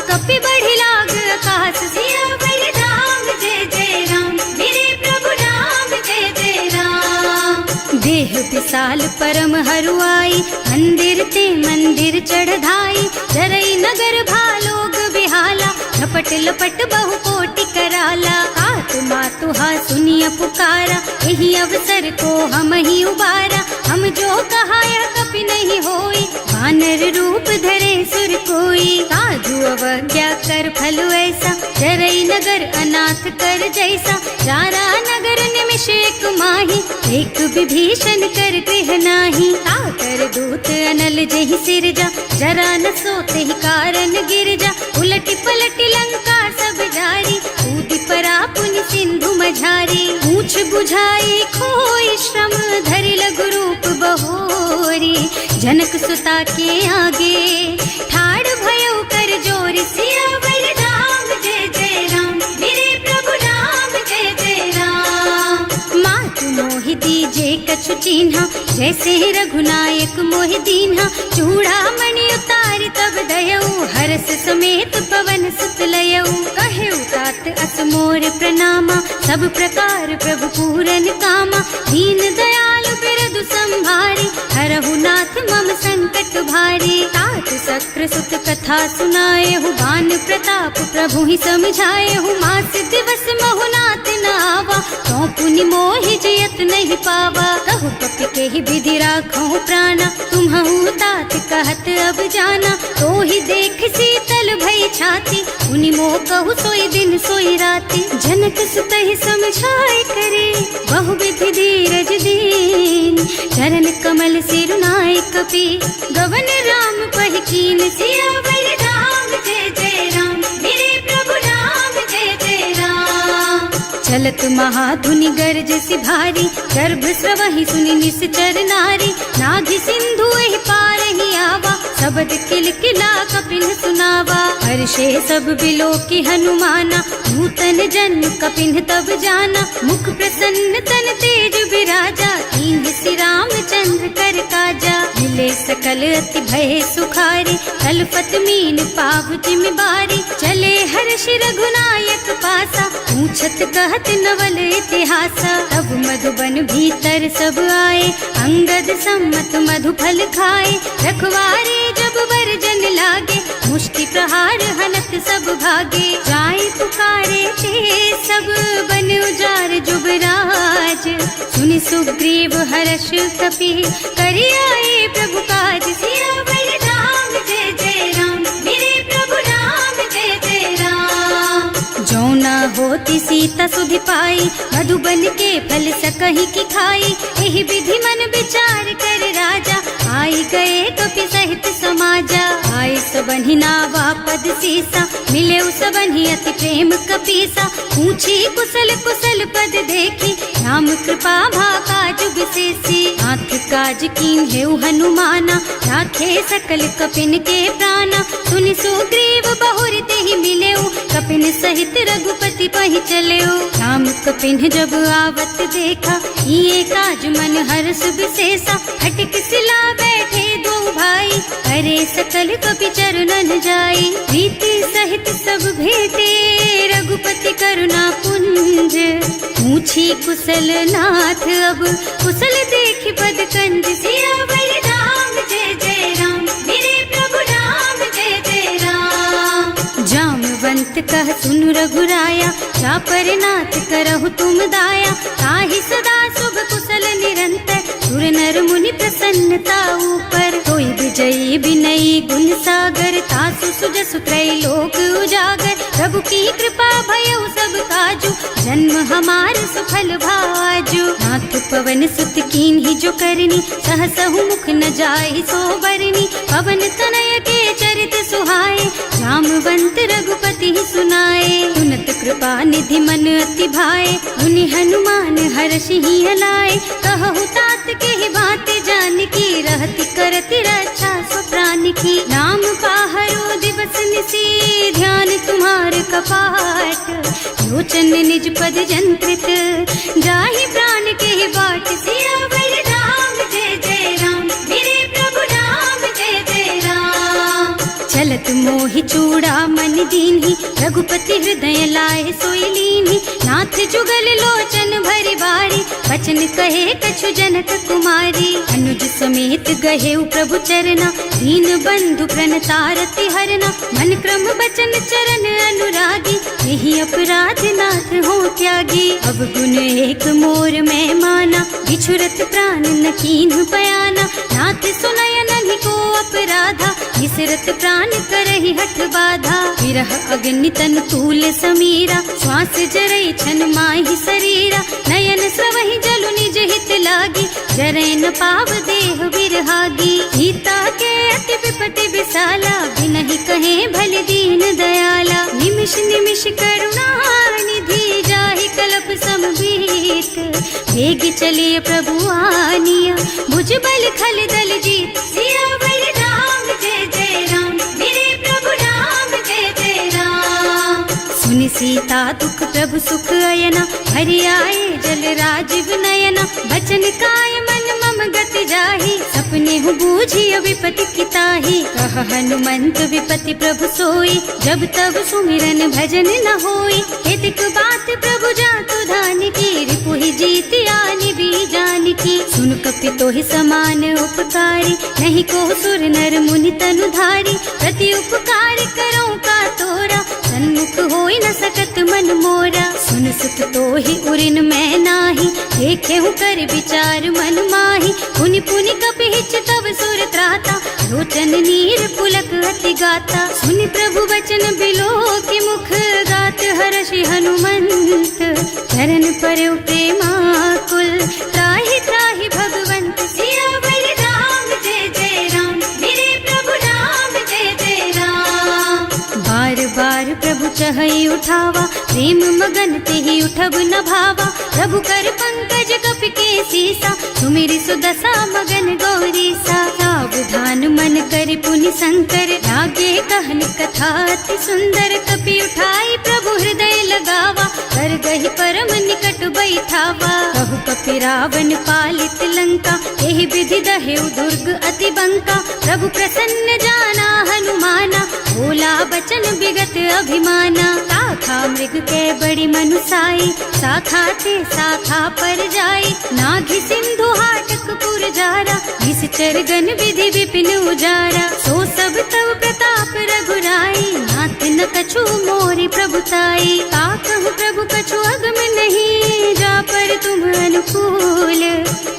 कपि बढ़ि लाग आकाश। सियावर राम जय जय राम, मेरे प्रभु राम जय जय राम। देह विशाल परम हरुआई, मंदिर ते मंदिर चढ़धाई, जरई नगर भालोग बिहाला, झपट लपट बहु कोटि कराला। आत्मा तुहा सुनिय पुकारा, यही अवसर को हम ही उबारा, हम जो कहाया कपि नहीं होई, वानर रूप धरे सुर कोई। साधु अवज्ञा कर फल ऐसा, जरई नगर अनाथ कर जैसा, जारा नगर निमिष एक माही, एक विभीषण कर गृह नाही। ताकर दूत अनल जहि सिरजा, जरा न सोते ही कारण गिरजा, उलटी पलटी लंका सब जारी, कूदि परा पुनि सिंधु मझारी, पूछ बुझाई खोई श्रम धरि लघु रूप बहोरी। जनक सुता के आगे ठाड़ भयो कर जोरी, सियावर राम जय जय राम, मेरे प्रभु राम जय जय राम। मातु मोहि दीजे कछु चिन्हा, जैसे रघुनायक मोहि दीन्हा। चूड़ामणि उतारि तब दयऊ, हरस समेत पवन सुत लयऊ। कहे तात अस मोर प्रणामा, सब प्रकार प्रभु पूरन कामा। दीन दयालु बिरदु संभारी, हरहु नाथ मम संकट भारी। तात सक्र सुत कथा सुनाए हूँ, बान प्रताप प्रभु ही समझाए हूँ। मास दिवस महु नाथ न आवा, तो पुनि मोहि जियत नहीं पावा। कहु कपि के ही विधि राखो प्राणा, तुम्हु तात कहत अब जाना। तो ही देख शीतल भई छाती, उनि मोह कहु सोई दिन सोई राती। जनक सुत ही समझाए करे, बहु विधि धीरज दीन। चरण कमल सिरुनाए कपि, गवन राम पहि कीन। सियावर राम जय जय राम, मेरे प्रभु राम जय जय राम। चलत महाधुनि गर्ज सि भारी, गर्भ स्रवहि सुनि निश्चर नारी। नाभि सिंधु एहि पारहि आवा, शबद किलकिला कपिन सुनावा। हर्षे सब बिलोकि हनुमाना, नूतन जन्म कपिन तब जाना। मुख प्रसन्न तन तेज बिराजा, कीन्ह श्री रामचंद्र कर काजा। मिले सकल अति भय सुखारी, कलपत मीन पाव जिमि बारी। चले हर्ष रघुनायक पासा, पूछत कहत नवल इतिहासा। तब मधुबन भीतर सब आए, अंगद सम्मत मधु फल खाए। रखवारे जब बरजन लागे, मुष्टि प्रहार हनत सब भागे। जाए पुकारे ते सब बन उजार जुबराज। सुनि सुग्रीव हर्ष कपि, करि आए प्रभु काज। सियावर राम जय जय राम, मेरे प्रभु राम जय जय राम। जो न होती सीता सुधि पाई, मधुबन के फल सकहि की खाई। एहि विधि मन विचार कर राजा, आई गए कपि सहित समाजा। आई सबन्हि नावा पद सीसा, मिले सबन्हि अति प्रेम कपीसा। पूछी कुशल कुशल पद देखी, राम कृपा भाका जुग विशेषी। नाथ काज कीन्हेउ हनुमाना, राखे सकल कपिन के प्राणा। सुनि सुग्रीव बहुरि तेहि मिलेउ, कपिन सहित रघुपति पहि चलेउ। राम कपिन जब आवत देखा, ये काज मन हर्ष विशेषा। हटिक सिला बैठे दो भाई, अरे सकल कपि चरणन जाई। प्रीति सहित सब भेटे, रघुपति करुणा पुंज। पूछी कुशल नाथ अब, कुशल देखि पद कंज। सियावर राम जय जय राम, मेरे प्रभु राम जय जय राम। जामवंत कह सुनु रघुराया, चापर नाथ करहु तुम दाया। ताहि सदा शुभ कुशल निरंतर, सुर नर मुनि प्रसन्नता ऊपर। कोई विजयी विनयी गुण सागर, तासु सुजसु त्रैलोक उजागर। प्रभु की कृपा भयउ सब काजू, जन्म हमार सफल भाजू। नाथ पवन सुत कीन्ही जो करनी, सहसहु मुख न जाहि सो बरनी। पवन तनय के चरित सुहाए, जामवंत रघुपति सुनाए। सुनत कृपा निधि मन अति भाए, मुनि हनुमान हर्षि हलाए। कहु तात के ही बात जानकी, रहति करति रक्षा सो प्राण की। नाम पाहरो दिवस निसी, ध्यान तुम्हार कपाट। लोचन निज पद जंत्रित, जाहि प्राण के ही बाट। सियावर राम जय जय राम, मेरे प्रभु राम जय जय राम। चलत मोहि चूड़ा मन दीन्ही, रघुपति हृदय लाए सोई लीन्ही। नाथ जुगल लोचन भरि बारी, बचन कहे कछु जनक कुमारी। अनुज समेत गहेउ प्रभु चरना, दीन बंधु प्रणतारति हरना। मन क्रम बचन चरण अनुरागी, यही अपराध नाथ हो त्यागी। अब गुण एक मोर में माना, बिछुरत प्राण न कीन्ह बयाना। नाथ सुनय नन्हि को अपराधा, विसरत प्राण करहि हठ बाधा। विरह अग्नि तन तूल समीरा, श्वास जरई छन माहि शरीरा। नयन स्रवहि जलु निज हित लागी, जरै न पाव देह बिरहागी। सीता के अति विपति विशाला, बिनहि कहे भल दीन दयाला। निमिष निमिष करुणा निधि, जाहि कलप सम वेग चलिए प्रभु आनिया, भुजबल खल दल जीत। सियावर राम जय जय राम, मेरे प्रभु राम जय जय राम। सुनि सीता दुख प्रभु सुख अयना, हरि आए जल राजीव नयना। बचन काय मन मम गति जाहि, सपने हूँ बूझिय विपति किताहि। कह हनुमंत विपति प्रभु सोई, जब तब सुमिरन भजन न होई। हेतिक बात प्रभु जातु धान की, रिपुहि जीत आनि भी जान की। सुन कपि तोहि समान उपकारी, नहीं को सुर नर मुनि तनु धारी। प्रति उपकार करो का तोरा, सन्मुख होई न सकत मन मोरा। सुन सुत तोहि उरिन मैं नाही, देखे हूँ कर विचार मन माही। पुनि पुनि कपिहिच तब सुर त्राता, लोचन नीर पुलक अति गाता। सुनि प्रभु वचन बिलो की मुख, गात हर्षि हनुमंत। चरण परौ प्रेमाकुल, त्राहि त्राहि भगवंत। सियावर राम जय जय राम, मेरे प्रभु राम जय जय राम। बार बार प्रभु चहई उठावा, प्रेम मगन तेहि उठब न भावा। प्रभु कर पंकज कपि के सीसा, सुमिरि सुदशा मगन गौरीसा। सावधान मन करि पुनि शंकर, लागे कहन कथा अति सुंदर। कपि उठाई प्रभु हृदय लगावा, कर गहि परम निकट बैठावा। कहु कपि रावण पालित लंका, एहि विधि दहेउ दुर्ग अति बंका। प्रभु प्रसन्न जाना हनुमाना, बोला बचन विगत अभिमाना। शाखा मृग के बड़ी मनुसाई, शाखा ते शाखा पर जाई। नाघि सिंधु हाटक पुर जारा, निश्चर गण विधि विपिन उजारा। सो सब तव प्रताप रघुराई, नाथ न कछु मोरि प्रभुताई। का कहु प्रभु कछु अगम नहीं, जा पर तुम अनुकूल।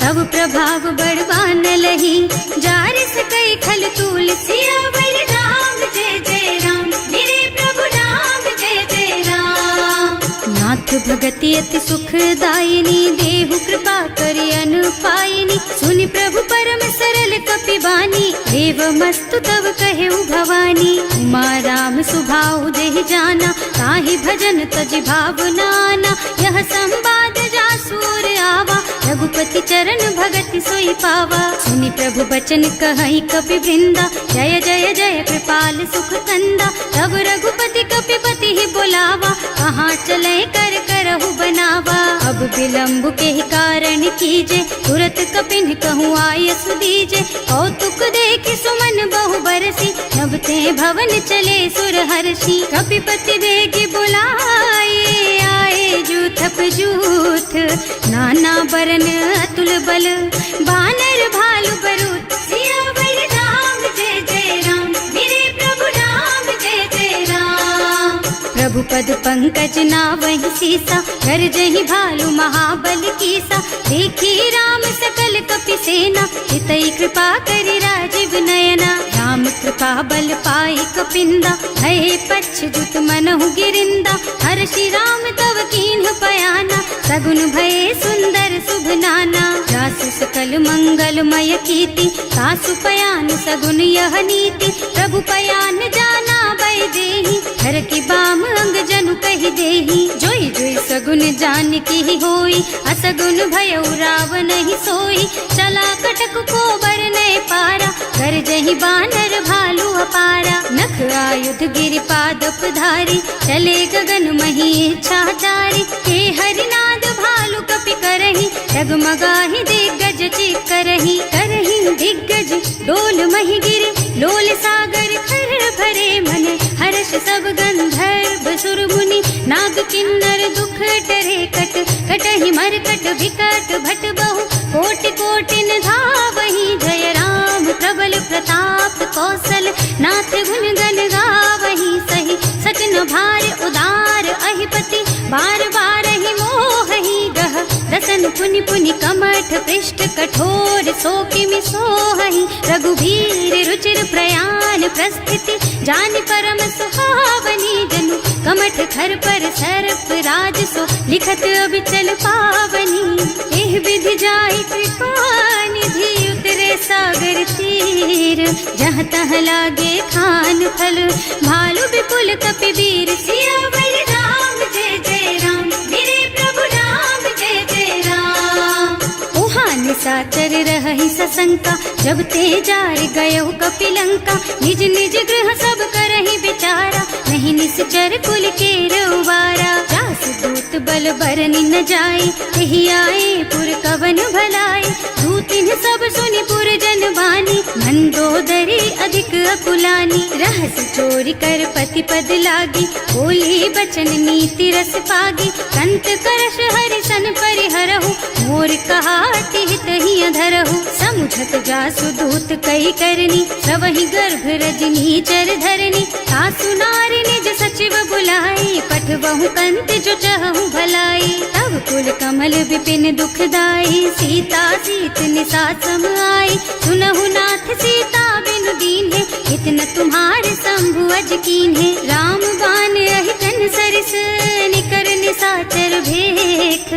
तब प्रभाव बड़वान लही, जार सकई खल तूल। सियावर राम जय जय राम, मेरे प्रभु राम जय जय राम। नाथ भगति अति सुखदायिनी, देहु कृपा करि अनुपायिनी। सुनि प्रभु परम सरल कपि बानी, देव मस्तु तब कहेउ भवानी। उमा राम सुभाउ देहि जाना, ताहि भजन तजि भावनाना। यह संवाद जासुर आवा, रघुपति चरण भगति सोई पावा। सुनि प्रभु बचन कहई कपि वृंदा, जय जय जय कृपाल सुख कंदा। तब रघुपति कपिपति ही बुलावा, कहाँ चले कर करहु बनावा। अब विलंब के कारण कीजे, तुरत कपिन कहूँ आयस दीजे। कौतुक देखि सुमन बहु बरसी, नभ ते भवन चले सुर हर्षि। कपिपति बेगी बुलाए, आए जूथप जूथ। नाना बरन अतुल बल, बानर भालु बरूथ। सियावर राम जय जय राम, मेरे प्रभु राम जय जय राम। प्रभु पद पंकज नावहि सीसा, गरजहि भालु महाबल कीसा। देखी राम सकल कपि सेना, हितई कृपा करि राजीव नयना। राम कृपा बल पाई कपिंदा, भये पच्छजुत मनहु गिरिंदा। हर्षि राम तव कीन्ह पयाना, सगुन भये सुंदर शुभ नाना। जासु सकल मंगलमय कीर्ति, सासु पयान सगुन यह नीति। प्रभु पयान जाना बै देहि, हर की बाम अंग जनु कहि देहि। जोई जोई सगुन जान की होई, असगुन भयउ रावण ही सोई। चला कटक को बरनै पारा, कर जहि बानर भालु अपारा। नख आयुध गिरि पादप धारी, चले गगन मही इच्छाचारी। हे हरिनाद भालु कपि करहि, डगमगाहि दिग्गज चित करहि। करहि दिग्गज डोल मही गिरि, लोल सागर खर भरे मन। हर्ष सब गंधर्व सुर मुनि, नाग किन्नर दुख टरे कट। कटहि मरकट विकट भट बहु, कोटि कोटि न धावहि। जय राम प्रबल प्रताप कौशल, नाथ गुण गण गावहि सही। सजन भार उदार अहिपति, बार बार ही मोहहि गह। दसन पुनि पुनि कमठ पृष्ठ, कठोर सो किमि सोहहि। रघुवीर रुचिर प्रयाण प्रस्थिति, जानि परम सुहावनी। जनु कमठ खर पर सर्प राज सो, लिखत अबिचल पावनी। एह विधि जाहि कृपा निधि, उतरे सागर तीर। जहाँ तहाँ लागे खान फल, भालु विपुल कपिवीर। सियावर राम जय जय राम, मेरे प्रभु राम जय जय राम। शंका, जब ते जार गयो कपिलंका। निज निज गृह सब करहि विचारा, नहीं निश्चर कुल के रउबारा। जासु दूत बल बरनि न जाए, तेहि आए पुर कवन भलाए। दूतिन सब सुनि पुर जन बानी, मंदोदरी अधिक अकुलानी। रहस चोरी कर पति पद लागी, बोली बचन नीति रस पागी। कंत करश हरि सन परिहरहु, मोर कहाति हित ही अधरहु। समुझत जासु दूत कई करनी, सबहि गर्भ रजनी चर धरनी। सासु नारी निज सचिव बुलाई, पठबहु कंत जो चहु भलाई। तब कुल कमल विपिन दुखदाई, सीता सीत निसा सम आई। सुनहु नाथ सीता बिनु दीन्हे, इतना तुम्हारे शंभु अज कीन्हे। राम बान अहितन सरिस, निकर निसाचर भेख।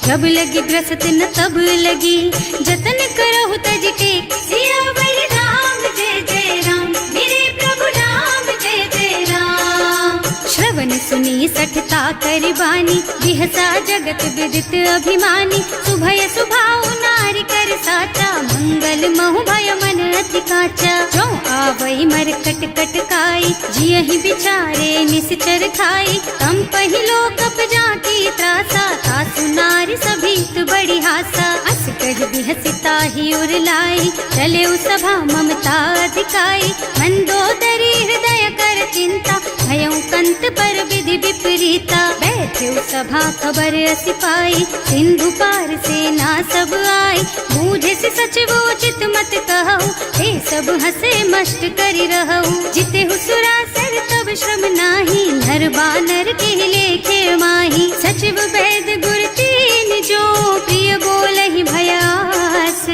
जब लगी ग्रसत न तब लगी, जतन करहु तज टेक। सियावर राम जय जय राम, मेरे प्रभु राम जय जय राम। श्रवण सुनी सठता कर बानी, बिहसा जगत विदित अभिमानी। सुभय सुभाउ नारी कर साचा, मंगल महु भय मन अति काचा। जो आवई मर कट कट काई, जियहि विचारे निश्चर खाई। तम पहिलो कप जाकी त्रासा, सासु नारी सभीत बड़ी हासा। अस कह बिहसिता ही उर लाई, चले सभा ममता अधिकाई। मंदोदरी हृदय कर चिंता, भयउ कंत पर विधि विपरीता। बैठे सभा खबर असी पाई, सिंधु पार सेना सब आई। बूझे से सचिव उचित मत कहु, ते सब हसे मस्त करि रहु। जिते हुसुरासर तब श्रम नाही, नर बानर के लेखे माही। सचिव वैद गुर तीन जो, प्रिय बोलहि भयास।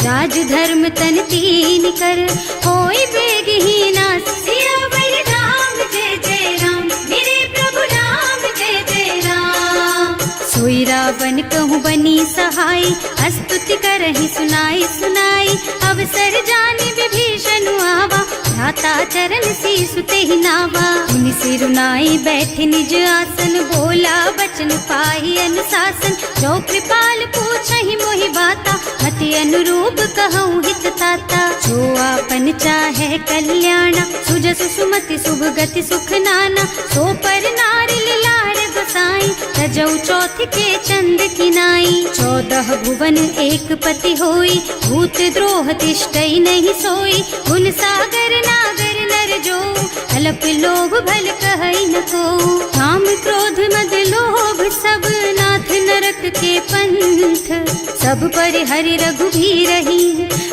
राज धर्म तन तीन कर, होई बेगहि नास। सियावर राम जय जय राम, मेरे प्रभु राम जय जय राम। सोई रावण कहूँ बनी सहाय, अस्तुति करहि सुनाई सुनाई। अवसर जानी विभीषण आवा, भ्राता चरण शीसु तेहि नावा। मुनि सिरुनाई बैठे निज आसन, बोला बचन पाहि अनुशासन। जो कृपाल पूछहि मोहि बाता, मति अनुरूप कहूँ हित ताता। जो आपन चाहे कल्याणा, सुजसु सुमति शुभ गति सुख नाना। सो पर नारी लार बसाई, रजौ चौथ के चंद किनाई। 14 भुवन एक पति होई, भूत द्रोह तिष्ठई नहीं सोई। गुण सागर नागर नर जो, अल्प लोभ भल कहई न को। काम क्रोध मद लोभ सब, नाथ नरक के पंथ। सब पर हरि रघुबीरहि,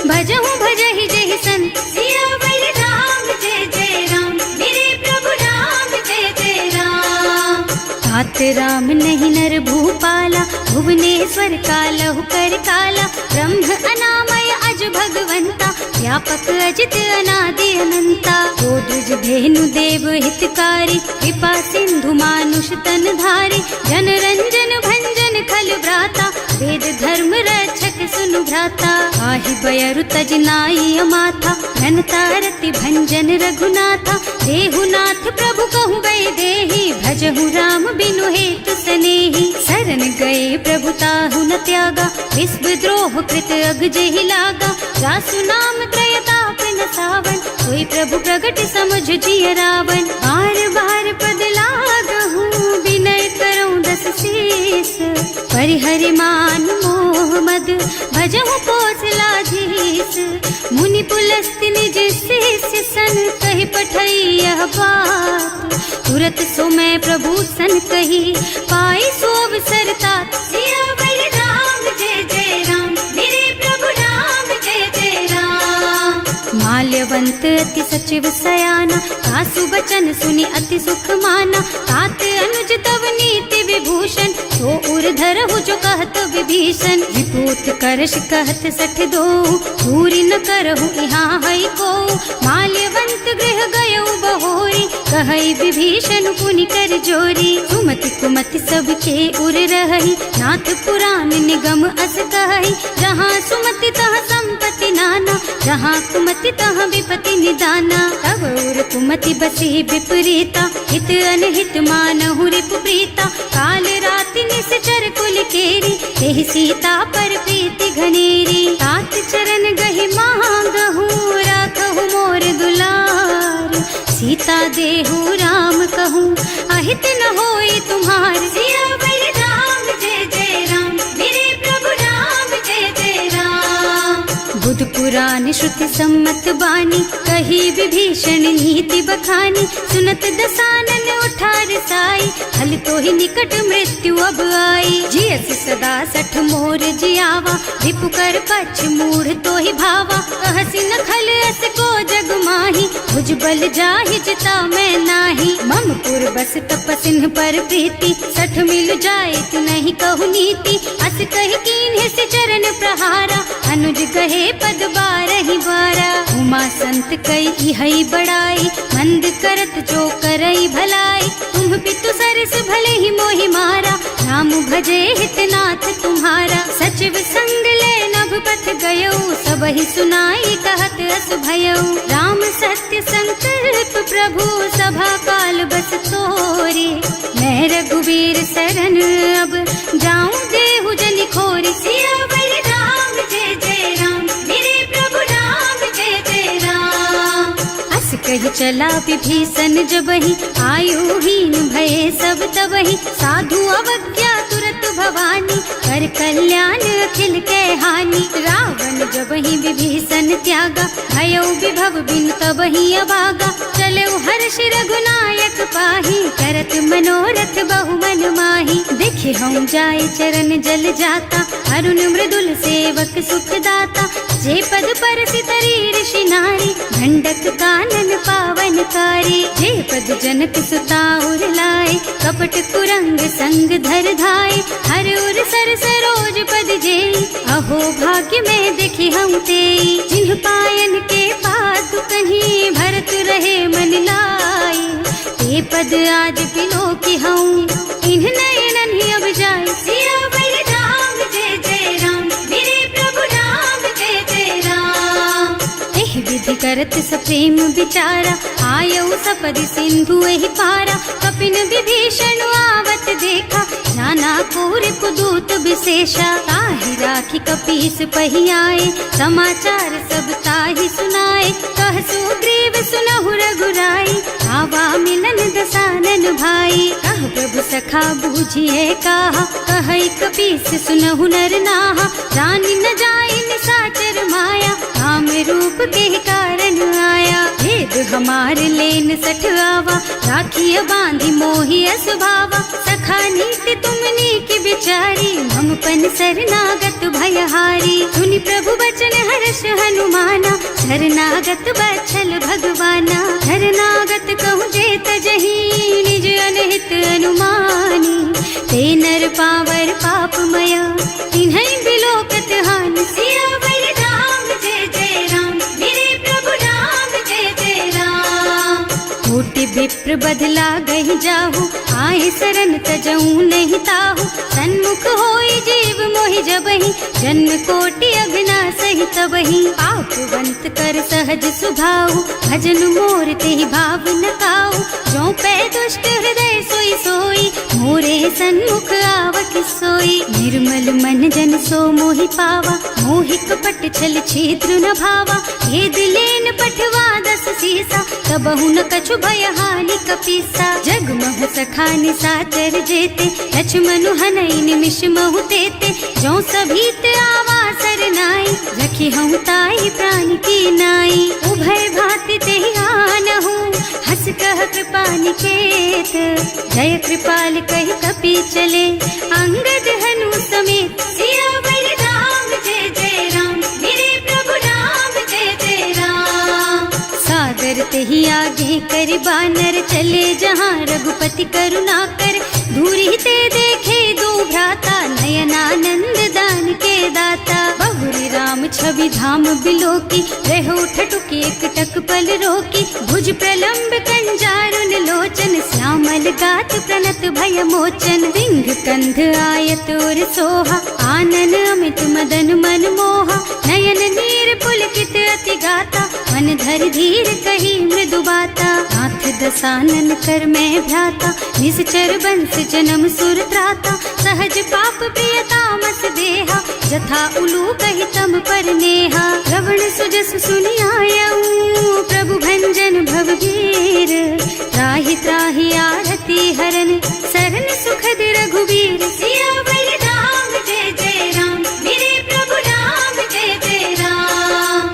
भजहु भजहि जहि संत। सियावर राम जय जय राम, मेरे प्रभु राम जय जय राम। तात राम नहीं नर भूपाला, भुवनेश्वर कालहु कर काला। ब्रह्म अनामय अज भगवंता, व्यापक अजित अनादि अनंता। जो द्विज धेनु देव हितकारी, कृपा सिंधु मानुष तन धारी। जन रंजन भंजन खल भ्राता, वेद धर्म रक्षक सुनु भ्राता। आहि बयरु तज नाई अमाथा, घनता रति भंजन रघुनाथा। देहुनाथ प्रभु कहु गए देहि, भजहु राम बिनु हेतु सनेहि। शरण गए प्रभु ताहु न त्यागा, विश्व द्रोह कृत अग जेहि लागा। जासु नाम त्रयताप न सावन, सोई प्रभु प्रगट समझ जिय रावण। बार बार पद लागहु, विनय करऊं दस शीस। परिहरि मान मोह मद, भजहु कौशलाधीश। मुनि पुलस्त्य निज शिष्य सन, कहि पठई यह बात। तुरत सो मैं प्रभु सन कही, पाई सो अवसर तात। सियावर राम जय जय राम, मेरे प्रभु राम जय जय राम। माल्यवंत अति सचिव सयाना, सासु बचन सुनि अति सुख माना। तात अनुज तव नीति विभूषण, सो उर धरहु जो कहत विभीषण। विभूत करश कहत सठ दो, दूरी न करहु यहाँ हई को। माल्यवंत गृह गयो बहोरी, कहई विभीषण पुनि कर जोरी। सुमति कुमति सबके उर रही, नाथ पुराण निगम अस कहई। जहाँ सुमति तह संपत्ति नाना, जहाँ कुमति तह विपति निदाना। तब उर कुमति बसी विपरीता, हित अनहित मानहु रिपु प्रीता। काल राति निश्चर कुल केरी, तेहि सीता पर प्रीति घनेरी। तात चरण गहि पुराण श्रुति सम्मत बानी, कही विभीषण नीति बखानी। सुनत दसानन उठा रसाई, हल तो ही निकट मृत्यु अब आई। जियस सदा सठ मोर जियावा, रिपु कर पछ मूढ़ तो ही भावा। कहसी न खल अस को जग माही, भुज बल जाहि जिता मैं नाही। मम पुर बस तपसिन्ह पर प्रीति, सठ मिल जाए तु नहीं कहु नीति। अस कहि कीन्ह से चरण प्रहारा, अनुज कहे पद बारहि बारा। उमा संत कई इहै बड़ाई, मंद करत जो करई भलाई। तुम पितु सरस भले ही मोहि मारा, नाम भजे हितनाथ तुम्हारा। सचिव संग ले नभ पथ गयो, सबहि सुनाई कहत अस भयो। राम सत्य संकल्प प्रभु, सभा काल बस तोरे। मैं रघुवीर सरन अब, जाऊं देहु जनि खोरि। सियावर राम जय जय राम, मेरे प्रभु राम जय जय राम। अस कहि चला विभीषण जबहि, आयुहीन भये सब तबहि। साधु अवज्ञा तुरत भवानी, कर कल्याण अखिल के हानि। रावण जबहि विभीषण त्यागा, भयो विभव बिन तबहि अभागा। चले हर्ष रघुनायक पाही, करत मनोरथ बहु मन माही। देखे हम जाय चरण जल जाता, अरुण मृदुल सेवक सुख दाता। जे पद पर सितरी ऋषि नारी, ढंडक कानन पावन कारी। जे पद जनक सुता उर लाए, कपट कुरंग संग धर धाय। हर उर सर सरोज पद जेई, अहो भाग्य में देखी हम तेई। जिन्ह पायन के पातु कहीं, भरत रहे मन लाई। ते पद आज बिलो की हूँ, इन्ह नयनन ही अब जाए। सियावर राम जय जय राम, मेरे प्रभु राम जय जय राम। एह विधि करत सप्रेम विचारा, आयऊ सपदि सिंधु एहि पारा। कपिन विभीषण आवत देखा, नाना पूर पुदूत विशेषा। ताहि राखी कपीस पहि आए, समाचार सब ताहि सुनाए। कह सुग्रीव सुनहु रघुराई, आवा मिलन दसानन भाई। कह प्रभु सखा बूझिए काहा, कहै कपीस सुनहु नर नाहा। जानि न जाय निसाचर माया, काम रूप के कारण आया। भेद हमार लेन सठ आवा, राखिय बांधि मोहि असुभावा। सखा नीति तुमनी की बिचारी, हम पन शरणागत भयहारी। सुनि प्रभु बचन हर्ष हनुमाना, शरणागत बछल भगवाना। शरणागत कहूँ जेत जही, निज अनहित अनुमानी। ते नर पावर पापमय, तिन्है बिलोकत हानि। सियावर राम जय जय राम, मेरे प्रभु राम जय जय राम। कोटि विप्र बदला गहि जाहु, आए शरण तजऊ नहीं ताहु। सन्मुख होई जीव मोहि जबहि, जन्म कोटि अघनासहि तबहि। पापवंत कर सहज सुभाऊ, भजन मोर तेहि भाव न काऊ। जो पै दुष्ट हृदय सोई सोई, मोरे सन्मुख आवक सोई। निर्मल मन जन सो मोहि पावा, मोहि कपट छल छिद्र न भावा। भेद लेन पठवा दस सीसा, तबहु न कछु भय हानि कपीसा। जग महु सखा निसाचर जेते, लक्ष्मण हनई निमिष महु तेते। जो सभीत आवा सरनाई, रखी हूँ ताई प्राण की नाई। उभय भांति तेहि आनहु, हस कह कृपा निकेत। जय कृपाल कहि कपि चले, अंगद हनु समेत। सियावर राम जय जय राम, मेरे प्रभु राम जय जय राम। सादर तेहि आगे कर बानर, चले जहाँ रघुपति करुणा कर। दूरी ते देखे दो भ्राता, नयनानंद दान के दाता। बहुरी राम छवि धाम बिलोकी, रहो ठटुकी एक टक पल रोकी। भुज प्रलंब कंजारुन लोचन, श्यामल गात प्रणत भय मोचन। सिंह कंध आयत और सोहा, आनन अमित मदन मन मोहा। नयन नीर पुलकित अति गाता, मन धर धीर कही मृदु बाता। नाथ दसानन कर मैं भ्राता, निश्चर बंस जन्म सुर त्राता। सहज पाप प्रियतामस देहा, जथा उलू कहि तम पर नेहा। श्रवण सुजस सुनि आयऊ, प्रभु भंजन भवभीर। त्राहि त्राहि आरती हरन, सरन सुखद रघुवीर। सियावर राम जय जय राम, मेरे प्रभु राम जय जय राम।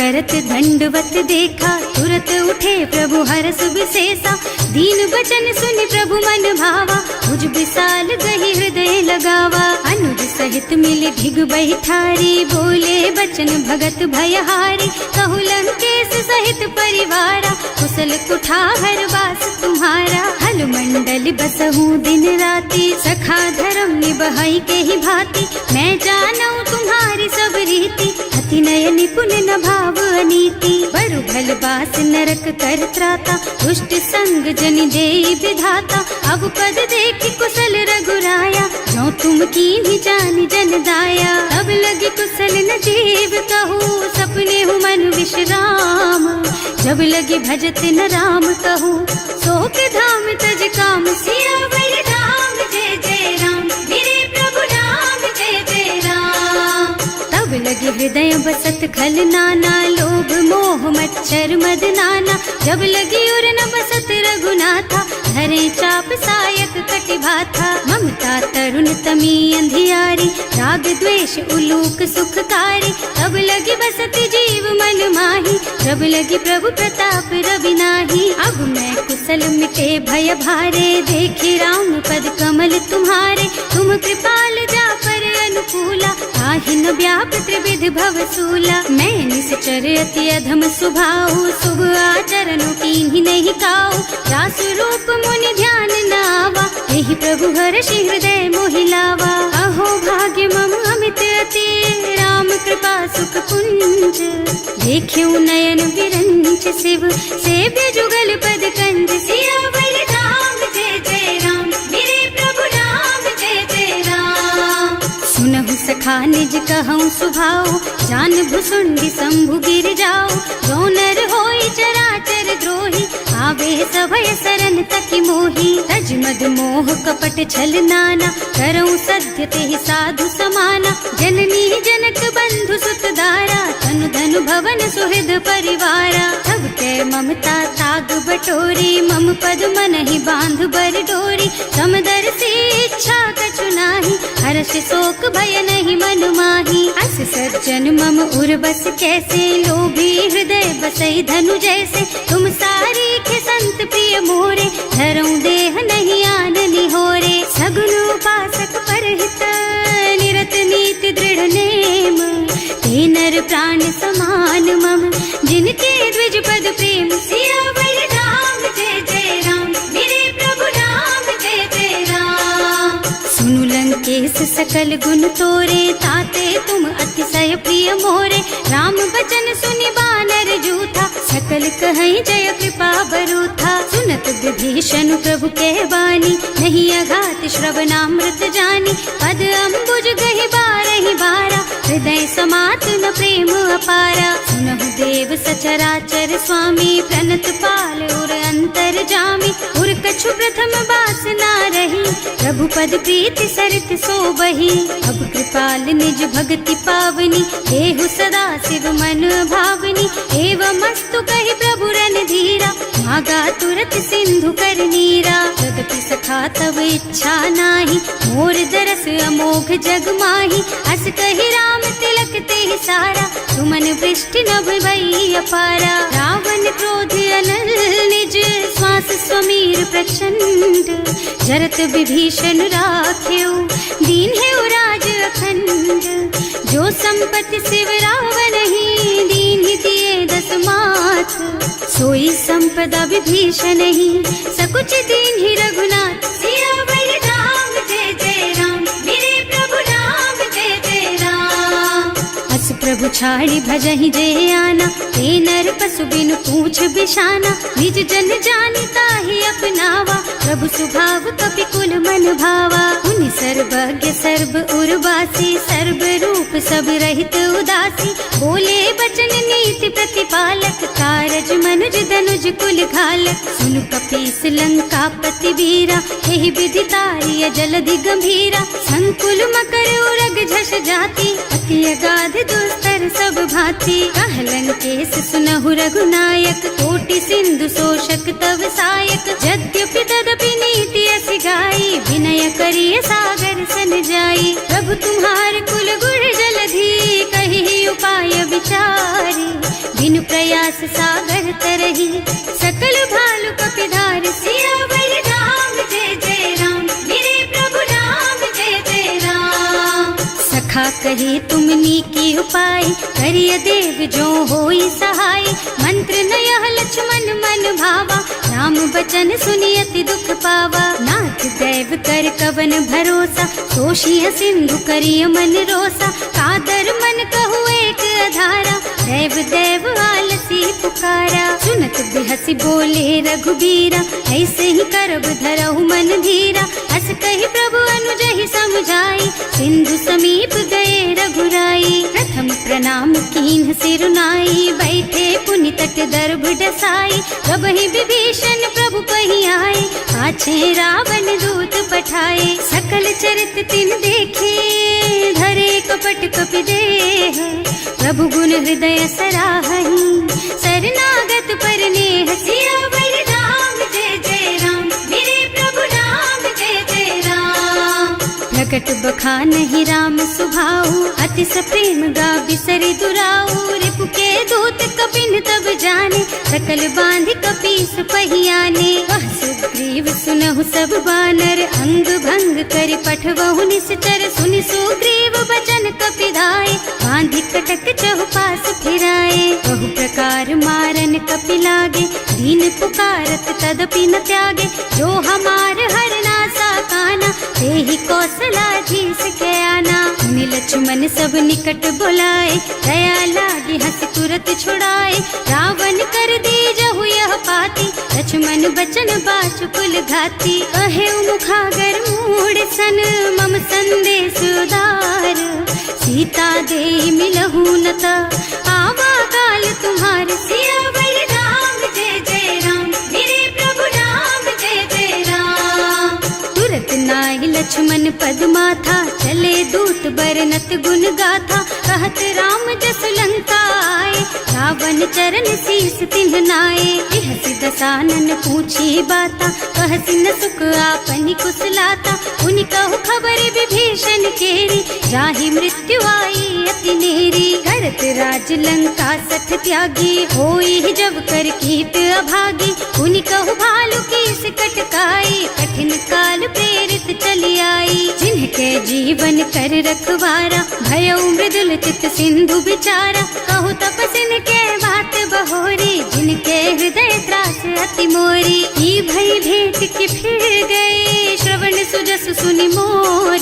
करत दंडवत देखा, तुरत उठे प्रभु हरस विशेषा। दीन बचन सुनि प्रभु मन भावा, मुझ विशाल गही हृदय लगावा। अनुज सहित मिल ढिग बैठारी, बोले बचन भगत भयहारी। कहु लंकेश सहित परिवारा, कुशल कुठार वास तुम्हारा। हल मंडल बसहु दिन राति, सखा धर्म निबहाई के ही भांति। मैं जानू तुम्हारी सब रीति, अति नय निपुण न भाव अनीति। बरु भल बास नरक कर त्राता, दुष्ट संग जन देई विधाता। अब पद देखि कुशल रघुराया, जो तुम कीन्ही जानि जन दाया। तब लगी कुशल न जीव कहू, सपने हूँ मन विश्राम। जब लगी भजत न राम कहू, शोक धाम तज काम। सियावर राम जय जय राम, मेरे प्रभु राम जय जय राम। तब लगे हृदय बसत खल नाना, लोभ मोह मच्छर मद नाना। जब लगी उर न बसत रघुनाथा, धरे चाप सायक कटिभाथा। ममता तरुण तमी अंधियारी, राग द्वेष उलूक सुखकारी। तब लगी बसत जीव मन माही, जब लगी प्रभु प्रताप रवि नाही। अब मैं कुशल मिटे भय भारे, देखे राम पद कमल तुम्हारे। तुम कृपाल जा पर अनुकूला, ताहि न व्याप त्रिविध भव सूला। मैं निश्चर अति अधम सुभाऊ, शुभ आचरणों कीन्ही नहीं काऊ। रास रूप मुनि ध्यान न आवा, यही प्रभु हर्षि हृदय मोहिलावा। अहो भाग्य मम अमित अति, राम कृपा सुख पुंज। देख्यऊ नयन विरंच शिव, सेव्य जुगल पद कंज। सियावर राम जय जय राम, मेरे प्रभु राम जय जय राम। सुनहु सखा निज कहूँ सुभाऊ, जान भुसुंडी शंभु गिर जाओ। जो नर होई चराचर द्रोही, आवे सभय सरन तकी मोही। तज मद मोह कपट छल नाना, करऊँ सत्य तेहि साधु समाना। जननी जनक बंधु सुत दारा, तनु धनु भवन सुहृद परिवारा। तब ते ममता ताग बटोरी, मम पद मनहि बांध बर डोरी। समदर से इच्छा कछु नाही, हर्ष शोक भय नहीं मन माही। अस सज्जन मम उर बस कैसे, लोभी हृदय बसई धनु जैसे। तुम सारी के संत प्रिय मोरे, धरऊँ देह नहीं आन निहोरे। सगुन उपासक परहित, निरत नीति दृढ़ नेम। ते नर प्राण समान मम, जिनके द्विज पद प्रेम। सियावर राम जय जय राम, मेरे प्रभु राम जय जय राम। सुनु लंकेश सकल गुण तोरे, ताते तुम अतिशय प्रिय मोरे। राम बचन सुनि बानर जूथा, सकल कहई जय कृपा बरूथा। सुनत विभीषण प्रभु के वाणी, नहीं अघात श्रवणामृत जानी। पद अम्बुज गहि बारहि बारा, हृदय समात न प्रेम अपारा। सुनहु देव सचराचर स्वामी, प्रणत पाल उर अंतर जामी। उर कछु प्रथम बास ना रही, प्रभु पद प्रीति सरित सो बही। अब कृपाल निज भक्ति पावनी, देहु सदा शिव मन भावनी। एवं मस्तु कहि प्रभु रन धीरा, मागा तुरत सिंधु कर नीरा। जगति सखा तब इच्छा नाही, मोर दरस अमोघ जग माही। अस कहि राम तिलक तेहि सारा, सुमन वृष्टि नभ भई अपारा। रावण क्रोध अनल निज, श्वास स्वमीर प्रचंड। जरत विभीषण राख्यो, दीन है राज अखंड। जो संपत्ति शिव रावण ही, दीन ही दिए दस माथ। सोई संपदा विभीषण ही, सकुच दीन ही रघुनाथ। सियावर राम जय जय राम, मेरे प्रभु राम जय जय राम। अस प्रभु छाड़ी भजहि जय आना, ते नर पशु बिनु पूछ बिशाना। निज जन जानि ताहि अपनावा, प्रभु सुभाव कपि कुल मन भावा। उनि सर्वज्ञ सर्व उर्वासी, सर्व रूप सब रहित उदासी। बोले बचन नीति प्रतिपालक, कारज मनुज धनुज कुल घालक। सुनु कपीस लंका पति वीरा, यही विधि तारिय जलधि गंभीरा। संकुल मकर उरग झस जाति, अति अगाध दुस्तर सब भांति। कह लंकेश सुनहु रघुनायक, कोटि सिंधु शोषक तव सायक। यद्यपि तदपि नीति अस गाई, विनय करिय सागर सन जाई। प्रभु तुम्हार कुल गुण जलधि, कहि उपाय विचारी। बिनु प्रयास सागर तरही, सकल भालु कपिधार सियावर राम जय जय राम, मेरे प्रभु राम जय जय राम। सखा कहे तुमनी की उपाय, करिय देव जो होई सहाय, मंत्र न यह लक्ष्मण मन भावा, राम बचन सुनि अति दुख पावा। नाथ दैव कर कवन भरोसा, तोषिय सिंधु करिय मन रोसा, कादर मन कहु एक अधारा, देव देव आलसी पुकारा। सुनत बिहसी बोले रघुबीरा, ऐसे ही करब धरहु मन धीरा, हस कहि प्रभु अनुजहि समझाई, सिंधु समीप गए रघुराई। प्रथम प्रणाम कीन्ह सिरुनाई, बैठे पुनि तट दर्भ डसाई, प्रभहि विभीषण प्रभु पहि आए, पाछे रावण दूत पठाए। सकल चरित तिन देखे, धरे कपट कपि देह, प्रभु गुण हृदय सराहहि, शरणागत पर नेह। सियावर राम जय जय राम, मेरे प्रभु राम जय जय राम। प्रकट बखानहि राम सुभाऊ, अति सप्रेम गा बिसरि दुराऊ, रिपु के दूत कपिन तब जाने, सकल बांधि कपीस पहियाने। वह सुग्रीव सुनहु सब बानर, अंग भंग करि पठवहु निश्चर, सुनि सुग्रीव बचन कपिधाय, बांधि कटक चहुपास फिराए। बहु प्रकार मारन कपि लागे, दीन पुकारत तदपि न त्यागे, जो हमार हरना सा काना, तेहि कौशलाधीश के आना। मुनि लक्ष्मण सब निकट बुलाए, दया लागी हंस तुरत छुड़ाए, रावण कर दीजहु यह पाती, लक्ष्मण बचन बाचु कुल घाती। कहे मुखागर मूढ़ सन, मम संदेश उदार, सीता दे मिलहु न ता, आवा काल तुम्हार। सियावर राम जय जय राम, मेरे प्रभु राम जय जय राम। तुरत नाहि लक्ष्मण पद माथा, चले दूत बरनत गुण गाथा, कहत राम जस लंका आए, रावण चरण शीस तिन्ह नाए। बिहसि दसानन पूछी बाता, कहसि न सुख आपनि कुशलाता, उनि कहु खबर विभीषण केरी, जाहि मृत्यु आई अति नेरी। करत राज लंका सठ त्यागी, होई जब कर कीट अभागी, उनि कहु भालु कीस कटकाई, कठिन काल प्रेरित चली आई। जिनके जीवन कर रखवारा, भयउ मृदुल चित सिंधु बिचारा, कहु तपसिन के बात बहोरी, जिनके हृदय त्रास अति मोरी। की भई भेंट के फिर गए, श्रवण सुजस सुनि मोर,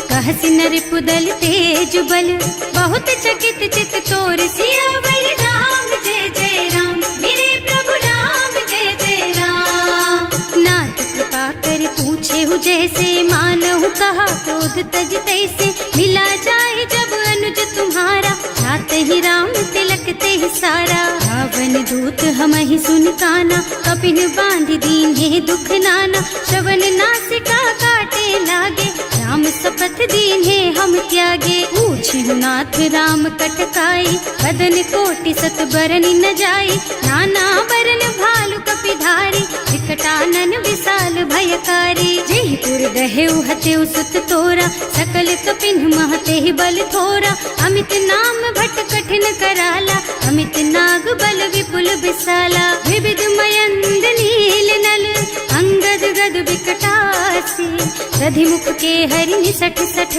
कहसि नर पुदल तेज बल, बहुत चकित चित तोर। सियावर राम जय जय राम, मेरे प्रभु राम जय जय राम। नाथ कृपा कर पूछे हु जैसे, मानहु कहा क्रोध तज तैसे, मिला जाए जब अनुज तुम्हारा, जात ही राम तिलक ते सारा। रावण दूत हमहि सुन काना, कपिन बांधि दीन्हे दुख नाना, श्रवण नासिका काटे लागे, राम शपथ दीन्हे हम त्यागे। पूछिहु नाथ राम कटकाई, बदन कोटि सत बरनि न जाई, नाना बरन भालु कपिधारी, विकटानन विशाल भयकारी। जेहि पुर दहेउ हतेउ सुत तोरा, सकल कपिन महते बल थोरा, अमित नाम भट कठिन कराला, अमित नाग बल विपुल विशाला। विविध मयंद नील नल, अंगद गद विकटासी, दधिमुख के हरि निसठ सठ,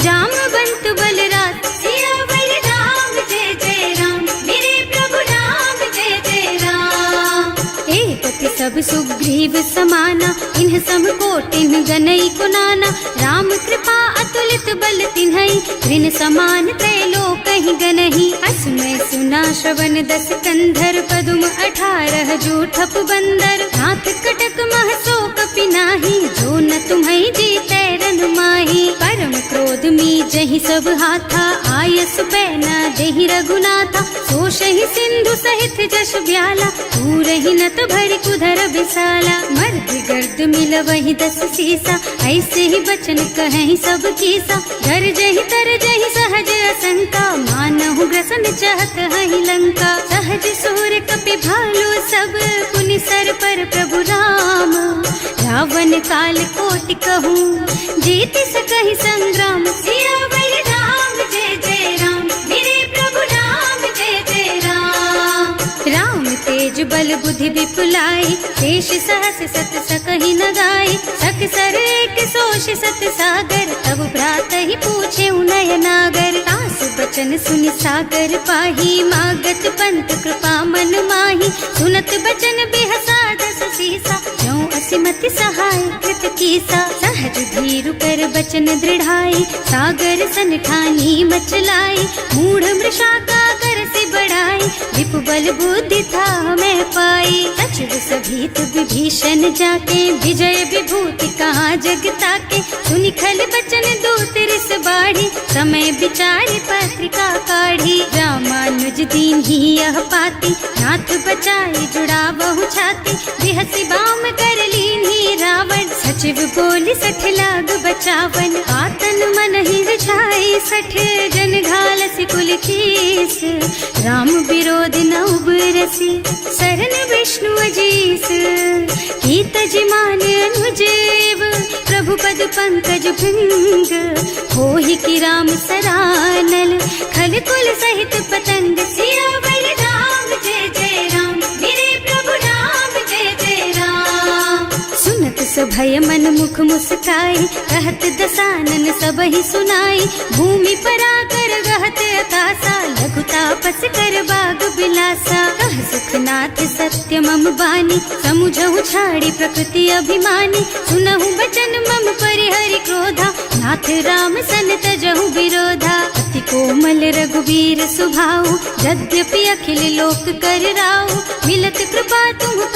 जामवंत बलराज। सियावर राम जय जय राम, मेरे प्रभु राम जय जय राम। एक सब सुग्रीव समाना, इन्ह सम कोटिन गनई कुनाना, राम कृपा अतुलित बल तिन्हई, ऋण समान त्रैलोकहि गनहि। असमय सुना श्रवण दस कंधर, पदुम 18 जूठप बंदर, नाथ कटक मह सो कपि नाही, जो न तुम्हई जीतै रन माही। परम क्रोध मीजहि सब हाथा, आयस पैना देहि रघुनाथा, सोषहि सिंधु सहित जश ब्याला, पूरहि नत भरि कुधर बिसाला। मर्द गर्द मिलवहि 10 सीसा, ऐसे ही बचन कहें सब कीसा, घर जहि तर जहि सहज असंका, मानहु ग्रसन चाहत हहि लंका। सहज सूर कपि भालु सब, पुनि सर पर प्रभु राम, रावण काल कोटि कहूँ, जीत सकहि संग्राम। सियावर राम जय जय राम, मेरे प्रभु राम जय जय राम। बल बुद्धि विपुलाई, शेष सहस सत सकहि न गाई, सक सर एक सोष सत सागर, तब भ्रात ही पूछे उनय नागर। तास बचन सुनि सागर पाही, मागत पंत कृपा मन माही, सुनत बचन बिहसा दस सीसा, ज्यों असिमति सहाय कृत कीसा। सहज धीरु कर बचन दृढ़ाई, सागर सन ठानी मचलाई, मूढ़ मृषा का कर से बढ़ाई, विपु बल बुद्धि था मैं पाई। सचिव सभीत विभीषण जाके, विजय विभूति कहाँ जग ताके, सुनि खल बचन दूत रिस बाढ़ी, समय विचारि पत्रिका काढ़ी। रामानुज दीन ही यह पाती, नाथ बचाई जुड़ा बहु छाती, बिहसी बाम कर लीन्ही रावण, सचिव बोली सठ लाग बचावन। आतन मन ही रिझाई सठ, जन घालसी कुल कीस, राम विरोध न उबरसी, सरन विष्णु अजीस। कीत जिमान अनुजेव, प्रभु पद पंकज भृंग, होहि की राम सरानल, खल कुल सहित पतंग। सियावर राम जय जय राम, मेरे प्रभु राम जय जय राम। सुनत सभय मन मुख मुस्काई, कहत दसानन सबहि सुनाई, भूमि पराकर गहत अकासा, लघु तापस कर बाग बिलासा। कह सुखनाथ सत्य मम बानी, समुझहु छाड़ी प्रकृति अभिमानी, सुनहु बचन मम परिहरि क्रोधा, नाथ राम सन तजहु विरोधा। अति कोमल रघुवीर सुभाऊ, यद्यपि अखिल लोक कर राऊ, मिलत कृपा तुम पर